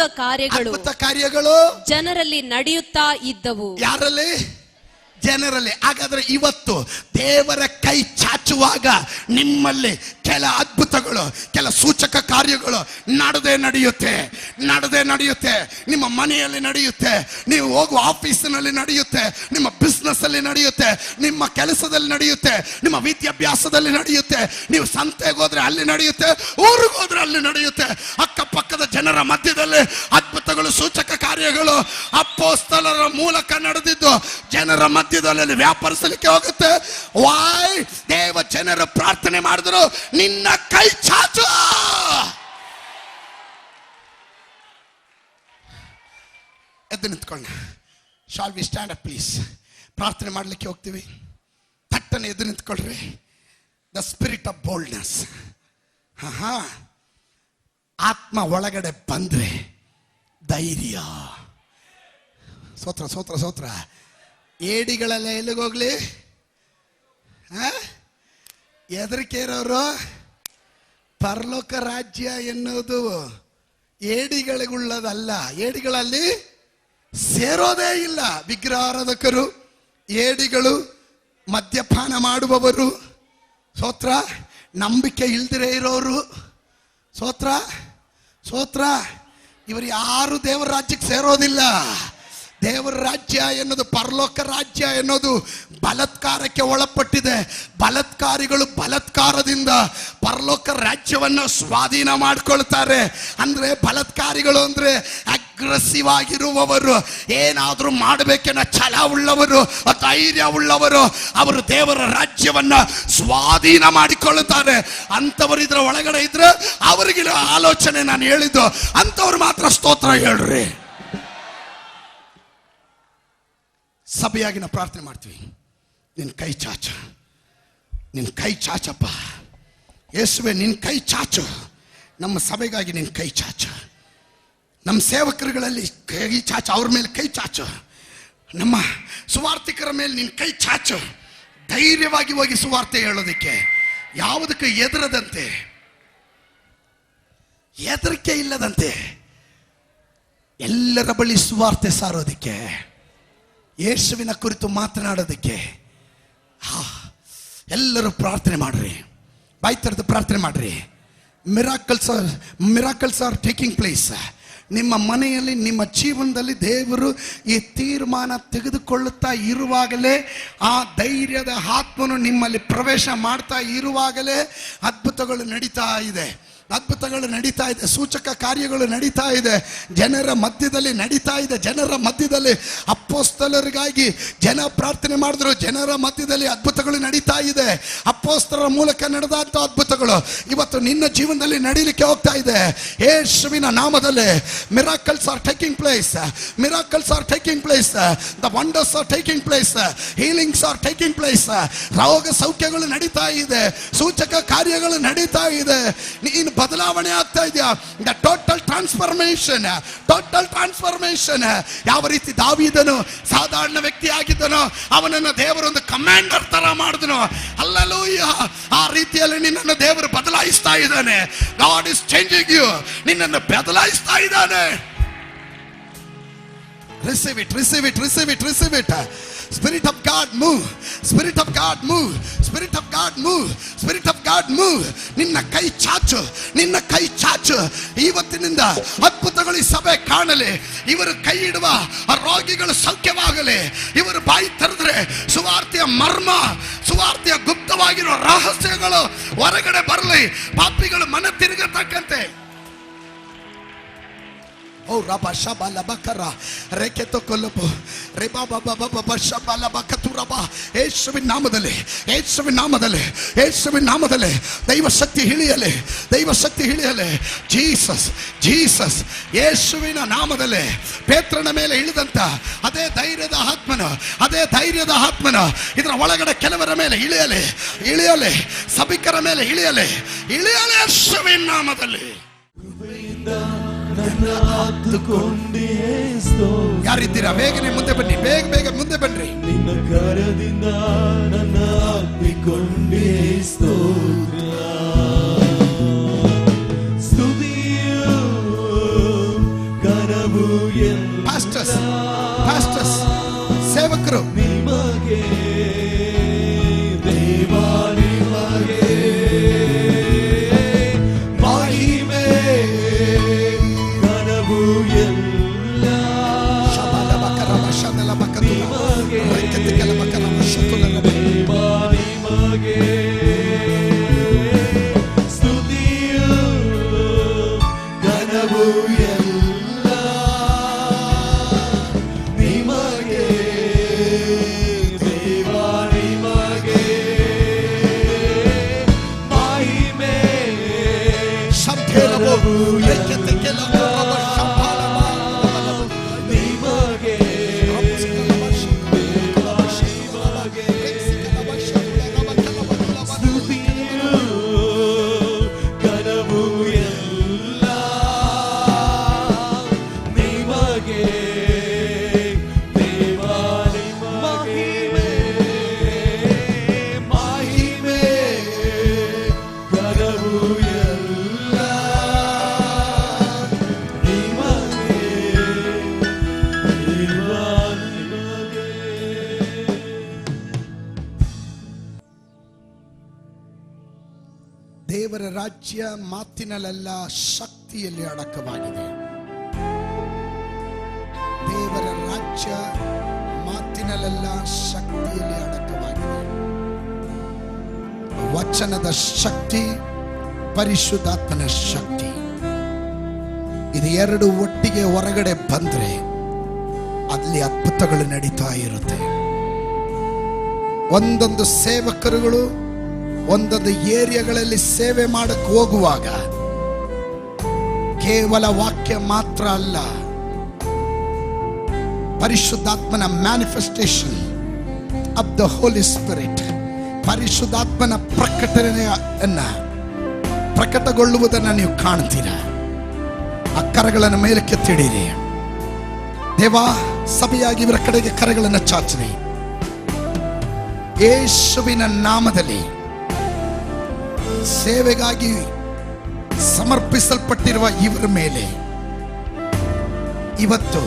ಕಾರ್ಯಗಳು ಜನರಲ್ಲಿ ನಡೆಯುತ್ತಾ ಇದ್ದವು. ಯಾರಲ್ಲಿ? ಜನರಲ್ಲಿ. ಹಾಗಾದ್ರೆ ಇವತ್ತು ದೇವರ ಕೈ ಚಾಚುವಾಗ ನಿಮ್ಮಲ್ಲಿ ಕೆಲ ಅದ್ಭುತಗಳು, ಕೆಲ ಸೂಚಕ ಕಾರ್ಯಗಳು ನಡೆದೇ ನಡೆಯುತ್ತೆ. ನಿಮ್ಮ ಮನೆಯಲ್ಲಿ ನಡೆಯುತ್ತೆ, ನೀವು ಹೋಗುವ ಆಫೀಸಿನಲ್ಲಿ ನಡೆಯುತ್ತೆ, ನಿಮ್ಮ ಬಿಸ್ನೆಸ್ ಅಲ್ಲಿ ನಡೆಯುತ್ತೆ, ನಿಮ್ಮ ಕೆಲಸದಲ್ಲಿ ನಡೆಯುತ್ತೆ, ನಿಮ್ಮ ವಿದ್ಯಾಭ್ಯಾಸದಲ್ಲಿ ನಡೆಯುತ್ತೆ, ನೀವು ಸಂತೆಗೆ ಹೋದ್ರೆ ಅಲ್ಲಿ ನಡೆಯುತ್ತೆ, ಊರಿಗೆ ಹೋದ್ರೆ ಅಲ್ಲಿ ನಡೆಯುತ್ತೆ. ಅಕ್ಕಪಕ್ಕದ ಜನರ ಮಧ್ಯದಲ್ಲಿ ಅದ್ಭುತಗಳು, ಸೂಚಕ ಕಾರ್ಯಗಳು ಅಪೊಸ್ತಲರ ಮೂಲಕ ನಡೆದಿದ್ದು ಜನರ ಮಧ್ಯದಲ್ಲಿ ವ್ಯಾಪರಿಸಲಿಕ್ಕೆ ಹೋಗುತ್ತೆ. ವಾಯ್? ದೇವ ಜನರು ಪ್ರಾರ್ಥನೆ ಮಾಡಿದ್ರು, ನಿನ್ನ ಕೈ ಚಾಚು. ಎದ್ದು ನಿಂತ್ಕೊಳ್ಳ. Shall we stand up please? ಪ್ರಾರ್ಥನೆ ಮಾಡಲಿಕ್ಕೆ ಹೋಗ್ತೀವಿ. ತಟ್ಟನೆ ಎದ್ದು ನಿಂತ್ಕೊಳ್ರಿ. The spirit of boldness. ಆತ್ಮ ಒಳಗಡೆ ಬಂದ್ರೆ ಧೈರ್ಯ. ಸ್ತೋತ್ರ ಸ್ತೋತ್ರ ಸ್ತೋತ್ರ. ಏಡಿಗಳೆಲ್ಲ ಎಲ್ಲಿಗೋಗ್ಲಿ? ಹೆದರಿಕೆ ಇರೋರು. ಪರಲೋಕ ರಾಜ್ಯ ಎನ್ನುವುದು ಏಡಿಗಳಿಗುಳ್ಳದಲ್ಲ. ಏಡಿಗಳಲ್ಲಿ ಸೇರೋದೇ ಇಲ್ಲ. ವಿಗ್ರಹಾರಾಧಕರು, ಏಡಿಗಳು, ಮದ್ಯಪಾನ ಮಾಡುವವರು, ಸ್ತೋತ್ರ, ನಂಬಿಕೆ ಇಲ್ದಿರೇ ಇರೋರು, ಸ್ತೋತ್ರ ಸ್ತೋತ್ರ, ಇವರು ಯಾರು ದೇವರ ರಾಜ್ಯಕ್ಕೆ ಸೇರೋದಿಲ್ಲ. ದೇವರ ರಾಜ್ಯ ಎನ್ನುವುದು, ಪರಲೋಕ ರಾಜ್ಯ ಎನ್ನುವುದು ಬಲಾತ್ಕಾರಕ್ಕೆ ಒಳಪಟ್ಟಿದೆ. ಬಲಾತ್ಕಾರಿಗಳು ಬಲಾತ್ಕಾರದಿಂದ ಪರಲೋಕ ರಾಜ್ಯವನ್ನು ಸ್ವಾಧೀನ ಮಾಡಿಕೊಳ್ತಾರೆ. ಅಂದ್ರೆ ಬಲಾತ್ಕಾರಿಗಳು ಅಂದ್ರೆ ಅಗ್ರೆಸಿವ್ ಆಗಿರುವವರು, ಏನಾದ್ರೂ ಮಾಡಬೇಕೆನ್ನ ಛಲ ಉಳ್ಳವರು, ಧೈರ್ಯ ಉಳ್ಳವರು. ಅವರು ದೇವರ ರಾಜ್ಯವನ್ನ ಸ್ವಾಧೀನ ಮಾಡಿಕೊಳ್ಳುತ್ತಾರೆ. ಅಂತವರು ಇದ್ರ ಒಳಗಡೆ ಇದ್ರೆ ಅವರಿಗಿನ ಆಲೋಚನೆ ನಾನು ಹೇಳಿದ್ದು, ಅಂತವ್ರು ಮಾತ್ರ ಸ್ತೋತ್ರ ಹೇಳ್ರಿ. ಸಭೆಯಾಗಿ ನಾವು ಪ್ರಾರ್ಥನೆ ಮಾಡ್ತೀವಿ. ನಿನ್ನ ಕೈ ಚಾಚು, ನಿನ್ನ ಕೈ ಚಾಚಪ್ಪ ಯೇಸುವೆ, ನಿನ್ನ ಕೈ ಚಾಚು. ನಮ್ಮ ಸಭೆಗಾಗಿ ನಿನ್ನ ಕೈ ಚಾಚು. ನಮ್ಮ ಸೇವಕರುಗಳಲ್ಲಿ ಕೈ ಚಾಚು, ಅವ್ರ ಮೇಲೆ ಕೈ ಚಾಚು. ನಮ್ಮ ಸುವಾರ್ತಿಕರ ಮೇಲೆ ನಿನ್ನ ಕೈ ಚಾಚು. ಧೈರ್ಯವಾಗಿ ಹೋಗಿ ಸುವಾರ್ತೆ ಹೇಳೋದಕ್ಕೆ, ಯಾವುದಕ್ಕೆ ಹೆದರದಂತೆ, ಹೆದರಿಕೆ ಇಲ್ಲದಂತೆ ಎಲ್ಲರ ಬಳಿ ಸುವಾರ್ತೆ ಸಾರೋದಕ್ಕೆ, ಯೇಸುವಿನ ಕುರಿತು ಮಾತನಾಡೋದಕ್ಕೆ ಎಲ್ಲರೂ ಪ್ರಾರ್ಥನೆ ಮಾಡ್ರಿ. ಬಾಯಿ ತೆರೆದು ಪ್ರಾರ್ಥನೆ ಮಾಡ್ರಿ. Miracles are taking place. ನಿಮ್ಮ ಮನೆಯಲ್ಲಿ, ನಿಮ್ಮ ಜೀವನದಲ್ಲಿ ದೇವರು ಈ ತೀರ್ಮಾನ ತೆಗೆದುಕೊಳ್ಳುತ್ತಾ ಇರುವಾಗಲೇ, ಆ ಧೈರ್ಯದ ಆತ್ಮನು ನಿಮ್ಮಲ್ಲಿ ಪ್ರವೇಶ ಮಾಡ್ತಾ ಇರುವಾಗಲೇ ಅದ್ಭುತಗಳು ನಡೀತಾ ಇದೆ. ಅದ್ಭುತಗಳು ನಡೀತಾ ಇದೆ, ಸೂಚಕ ಕಾರ್ಯಗಳು ನಡೀತಾ ಇದೆ, ಜನರ ಮಧ್ಯದಲ್ಲಿ ನಡೀತಾ ಇದೆ. ಜನರ ಮಧ್ಯದಲ್ಲಿ ಅಪೊಸ್ತಲರಿಗಾಗಿ ಜನ ಪ್ರಾರ್ಥನೆ ಮಾಡಿದ್ರು, ಜನರ ಮಧ್ಯದಲ್ಲಿ ಅದ್ಭುತಗಳು ನಡೀತಾ ಇದೆ. ಅಪೊಸ್ತಲರ ಮೂಲಕ ನಡೆದಂತ ಅದ್ಭುತಗಳು ಇವತ್ತು ನಿನ್ನ ಜೀವನದಲ್ಲಿ ನಡೀಲಿಕ್ಕೆ ಹೋಗ್ತಾ ಇದೆ. ಯೇಸುವಿನ ನಾಮದಲ್ಲಿ miracles are taking place. Miracles are taking place. The wonders are taking place. Healings are taking place. ರೋಗ ಸೌಖ್ಯಗಳು ನಡೀತಾ ಇದೆ, ಸೂಚಕ ಕಾರ್ಯಗಳು ನಡೀತಾ ಇದೆ. ನೀನು ಬದಲಾವಣೆ ಆಗ್ತಾ ಇದೆಯಾ? The total transformation, total transformation. ಯಾವ ರೀತಿ ದಾವೀದನು ಸಾಧಾರಣ ವ್ಯಕ್ತಿ ಆಗಿದ್ದನೋ, ಅವನನ್ನು ದೇವರೊಂದು ಕಮಾಂಡರ್ ತರ ಮಾಡಿದನು. ಹಲ್ಲೆಲೂಯಾ. ಆ ರೀತಿಯಲ್ಲಿ ನಿನ್ನನ್ನು ದೇವರು ಬದಲಾಯಿಸ್ತಾ ಇದ್ದಾನೆ. God is changing you. ನಿನ್ನನ್ನು ಬದಲಾಯಿಸ್ತಾ ಇದ್ದಾನೆ. Receive it, receive it, receive it, receive it. Spirit of God move. Spirit of God move. Spirit of God move. Spirit of God move. ನಿನ್ನ ಕೈ ಚಾಚು, ನಿನ್ನ ಕೈ ಚಾಚು. ಇವತ್ತಿನಿಂದ ಅದ್ಭುತಗಳು ಈ ಸಭೆ ಕಾಣಲಿ. ಇವರು ಕೈ ಇಡುವ ರೋಗಿಗಳು ಸೌಖ್ಯವಾಗಲಿ. ಇವರು ಬಾಯಿ ತೆರೆದ್ರೆ ಸುವಾರ್ತೆಯ ಮರ್ಮ, ಸುವಾರ್ತೆಯ ಗುಪ್ತವಾಗಿರುವ ರಹಸ್ಯಗಳು ಹೊರಗಡೆ ಬರಲಿ. ಪಾಪಿಗಳು ಮನ ತಿರುಗತಕ್ಕಂತೆ. Oh, Rabba Shabala Bakara, Reketo Kolopo, Reba Baba Shabala Bakaturaba, Eshavin Namadale, Eshavin Namadale, Eshavin Namadale, Deva Shakti Hiliale, Deva Shakti Hiliale, Jesus, Eshavina Namadale, Petrana Mele Hilidanta, Ade Dairada Hatmana, Idra Walagada Kelavara Mele Hiliale, Sabikara Mele Hiliale, Eshavin Namadale. ಯಾರಿದ್ದೀರಾ? ಬೇಗನೆ ಮುಂದೆ ಬನ್ನಿ, ಬೇಗ ಮುಂದೆ ಬನ್ನಿ. ನಿನ್ನ ಕರದಿಂದ ನನ್ನ ಅಪ್ಪಿಕೊಂಡೇ ಸ್ತೋತ್ರ. ಸ್ತುತಿಯು ಕರವು ಎಲ್ಲ ಪಾಸ್ಟರ್ಸ್ ಸೇವಕರು ನಿಮಗೆ ದೇವಾ ನಿಮಗೆ ಮಹಿಮೆ ಕರವು ಎಲ್ಲ ನಿಮಗೆ ಸ್ತುತಿಯು ಕರವು ಎಲ್ಲ ನಿಮಗೆ ದೇವಾ ನಿಮಗೆ ಮಹಿಮೆ ಕರವು ದೇವರ ರಾಜ್ಯ ಮಾತಿನಲ್ಲೆಲ್ಲ ಶಕ್ತಿಯಲ್ಲಿ ಅಡಕವಾಗಿದೆ. ದೇವರ ರಾಜ್ಯ ಮಾತಿನಲ್ಲೆಲ್ಲ ಶಕ್ತಿಯಲ್ಲಿ ಅಡಕವಾಗಿದೆ. ವಚನದ ಶಕ್ತಿ, ಪರಿಶುದ್ಧಾತ್ಮನ ಶಕ್ತಿ, ಇದು ಎರಡು ಒಟ್ಟಿಗೆ ಹೊರಗಡೆ ಬಂದ್ರೆ ಅಲ್ಲಿ ಅದ್ಭುತಗಳು ನಡೀತಾ ಇರುತ್ತೆ. ಒಂದೊಂದು ಸೇವಕರುಗಳು ಒಂದೊಂದು ಏರಿಯಾಗಳಲ್ಲಿ ಸೇವೆ ಮಾಡಕ್ಕೆ ಹೋಗುವಾಗ ಕೇವಲ ವಾಕ್ಯ ಮಾತ್ರ ಅಲ್ಲ, ಪರಿಶುದ್ಧಾತ್ಮನ manifestation of the Holy Spirit, ಪರಿಶುದ್ಧಾತ್ಮನ ಪ್ರಕಟಗೊಳ್ಳುವುದನ್ನು ನೀವು ಕಾಣ್ತೀರಾ. ಆ ಕರಗಳನ್ನು ಮೇಲಕ್ಕೆ ತಿಡೀರಿ. ದೇವಾ, ಸಭೆಯಾಗಿ ಇವರ ಕಡೆಗೆ ಕರಗಳನ್ನು ಚಾಚಿರಿ. ಯೇಸುವಿನ ನಾಮದಲ್ಲಿ ಸೇವೆಗಾಗಿ ಸಮರ್ಪಿಸಲ್ಪಟ್ಟಿರುವ ಇವರ ಮೇಲೆ ಇವತ್ತು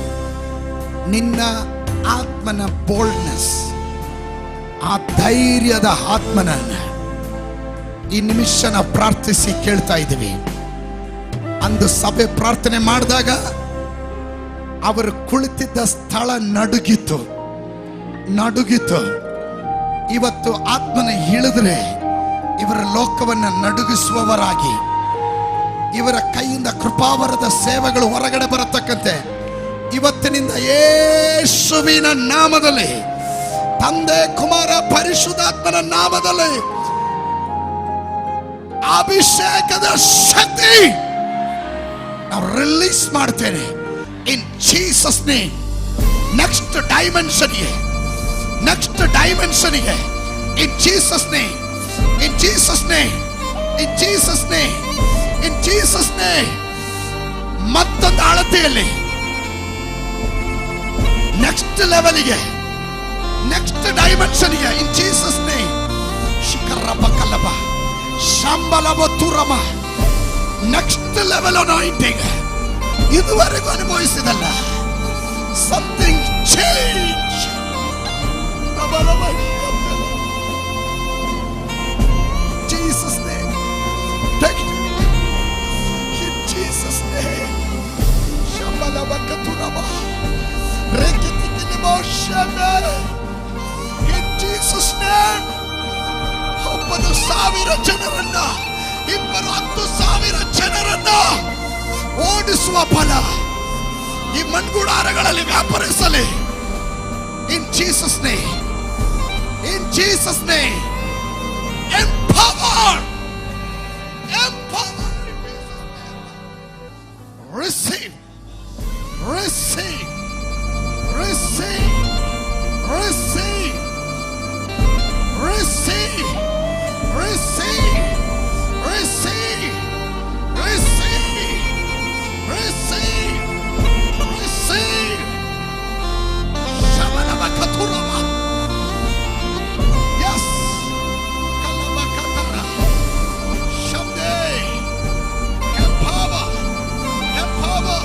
ನಿನ್ನ ಆತ್ಮನ ಬೋಲ್ಡ್ನೆಸ್, ಆ ಧೈರ್ಯದ ಆತ್ಮನನ್ನ ಈ ನಿಮಿಷನ ಪ್ರಾರ್ಥಿಸಿ ಕೇಳ್ತಾ ಇದ್ದೀವಿ. ಅಂದು ಸಭೆ ಪ್ರಾರ್ಥನೆ ಮಾಡಿದಾಗ ಅವರು ಕುಳಿತಿದ್ದ ಸ್ಥಳ ನಡುಗಿತು. ಇವತ್ತು ಆತ್ಮನ ಇಳಿದ್ರೆ ಇವರ ಲೋಕವನ್ನ ನಡುಗಿಸುವವರಾಗಿ ಇವರ ಕೈಯಿಂದ ಕೃಪಾವರದ ಸೇವೆಗಳು ಹೊರಗಡೆ ಬರತಕ್ಕಂತೆ ಇವತ್ತಿನಿಂದ ಯೇಸುವಿನ ನಾಮದಲ್ಲಿ, ತಂದೆ ಕುಮಾರ ಪರಿಶುದ್ಧಾತ್ಮನ ನಾಮದಲ್ಲಿ ಅಭಿಷೇಕದ ಶಕ್ತಿ ನಾವು ರಿಲೀಸ್ ಮಾಡ್ತೇನೆ. ಇನ್ ಜೀಸಸ್ ನೇಮ್ ನೆಕ್ಸ್ಟ್ ಡೈಮೆನ್ಷನ್ಗೆ in Jesus name, in Jesus name, in Jesus name, in Jesus name. ಮತ್ತೊಂದು ಅಳತೆಯಲ್ಲಿ ನೆಕ್ಸ್ಟ್ ಲೆವೆಲ್ಗೆ, ನೆಕ್ಸ್ಟ್ ಡೈಮೆನ್ಷನ್ಗೆ in Jesus name. ಶಿಖರಬ ಕಲಬ ಶಂಬಲಬ ತುರಮ ನೆಕ್ಸ್ಟ್ ಲೆವೆಲ್ ಅನಾಯಿಂಟಿಂಗ್ ಇದುವರೆಗೂ ಅನುಭವಿಸಿದಲ್ಲ. Something change. Jesus name. Take it. In Jesus name. Shambhala bakaturaba. Rekitikilimo shame. In Jesus name. 9,000 ಜನರನ್ನ 20,000 ಜನರನ್ನ ಓಡಿಸುವ ಫಲ ಈ ಮಣ್ಗುಡಾರಗಳಲ್ಲಿ ವ್ಯಾಪರಿಸಲಿ. In Jesus name, in Jesus name. Empower, empower. Receive, receive, receive, receive, receive, receive, receive, receive, receive, receive. ಶಮನಮ ಕಥುರಮ. Yes. Kalama katara. Shamde. Empower. Empower.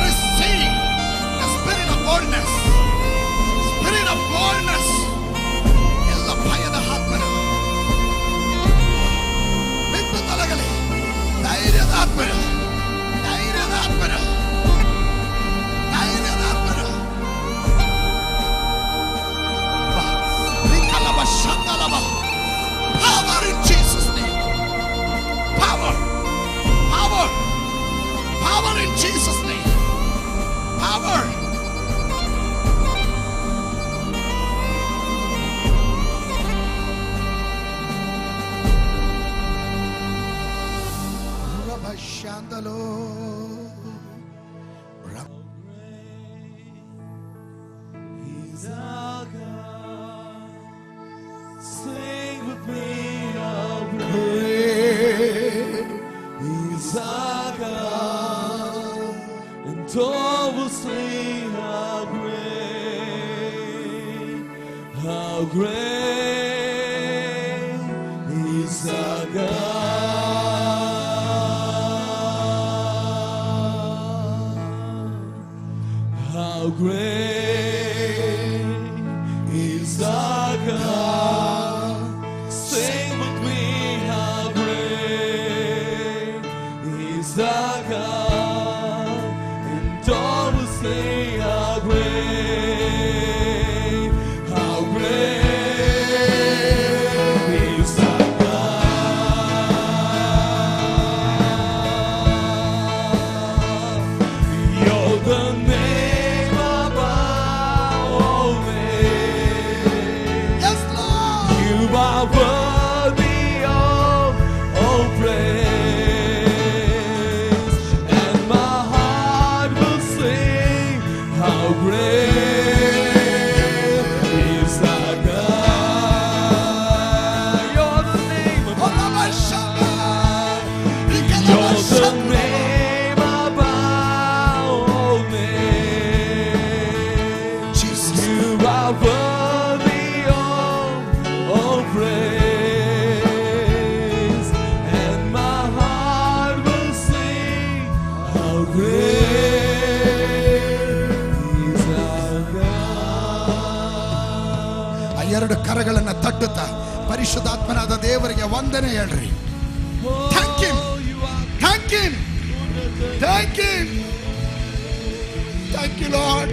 Receive the spirit of boldness. Spirit of boldness. ಎಲ್ಲ ಭಯದ ಆತ್ಮರು ಬಿದ್ದು ತೊಲಗಲಿ. ಧೈರ್ಯದ ಆತ್ಮರು, ಧೈರ್ಯದ ಆತ್ಮರು, ಧೈರ್ಯದ ಆತ್ಮರು. Rikalaba shandalaba. Power in Jesus' name. Power. Power. Power in Jesus' name. Power. Rabba shandalo. He's our God. Sing with me, how great. He's our God. And all will sing how great. How great is our God. How great is our God. Sing with me, how great is our God. And all will sing how great, how great is our God. You're the name above name. Yes, Lord. You are worthy of all praise, and my heart will sing how great is our God. You're the name above. Olama shanda. Rikalaba You're the shanda. name above all names. Jesus. You are worthy of all praise, and my heart will sing how great is our God. ಆ ಎರಡು ಕರಗಳನ್ನ ತಟ್ಟುತ್ತಾ ಪರಿಶುದ್ಧಾತ್ಮನಾದ ದೇವರಿಗೆ ವಂದನೆ ಹೇಳ್ರಿ. Thank him. Thank him. Thank him. Thank you, Lord.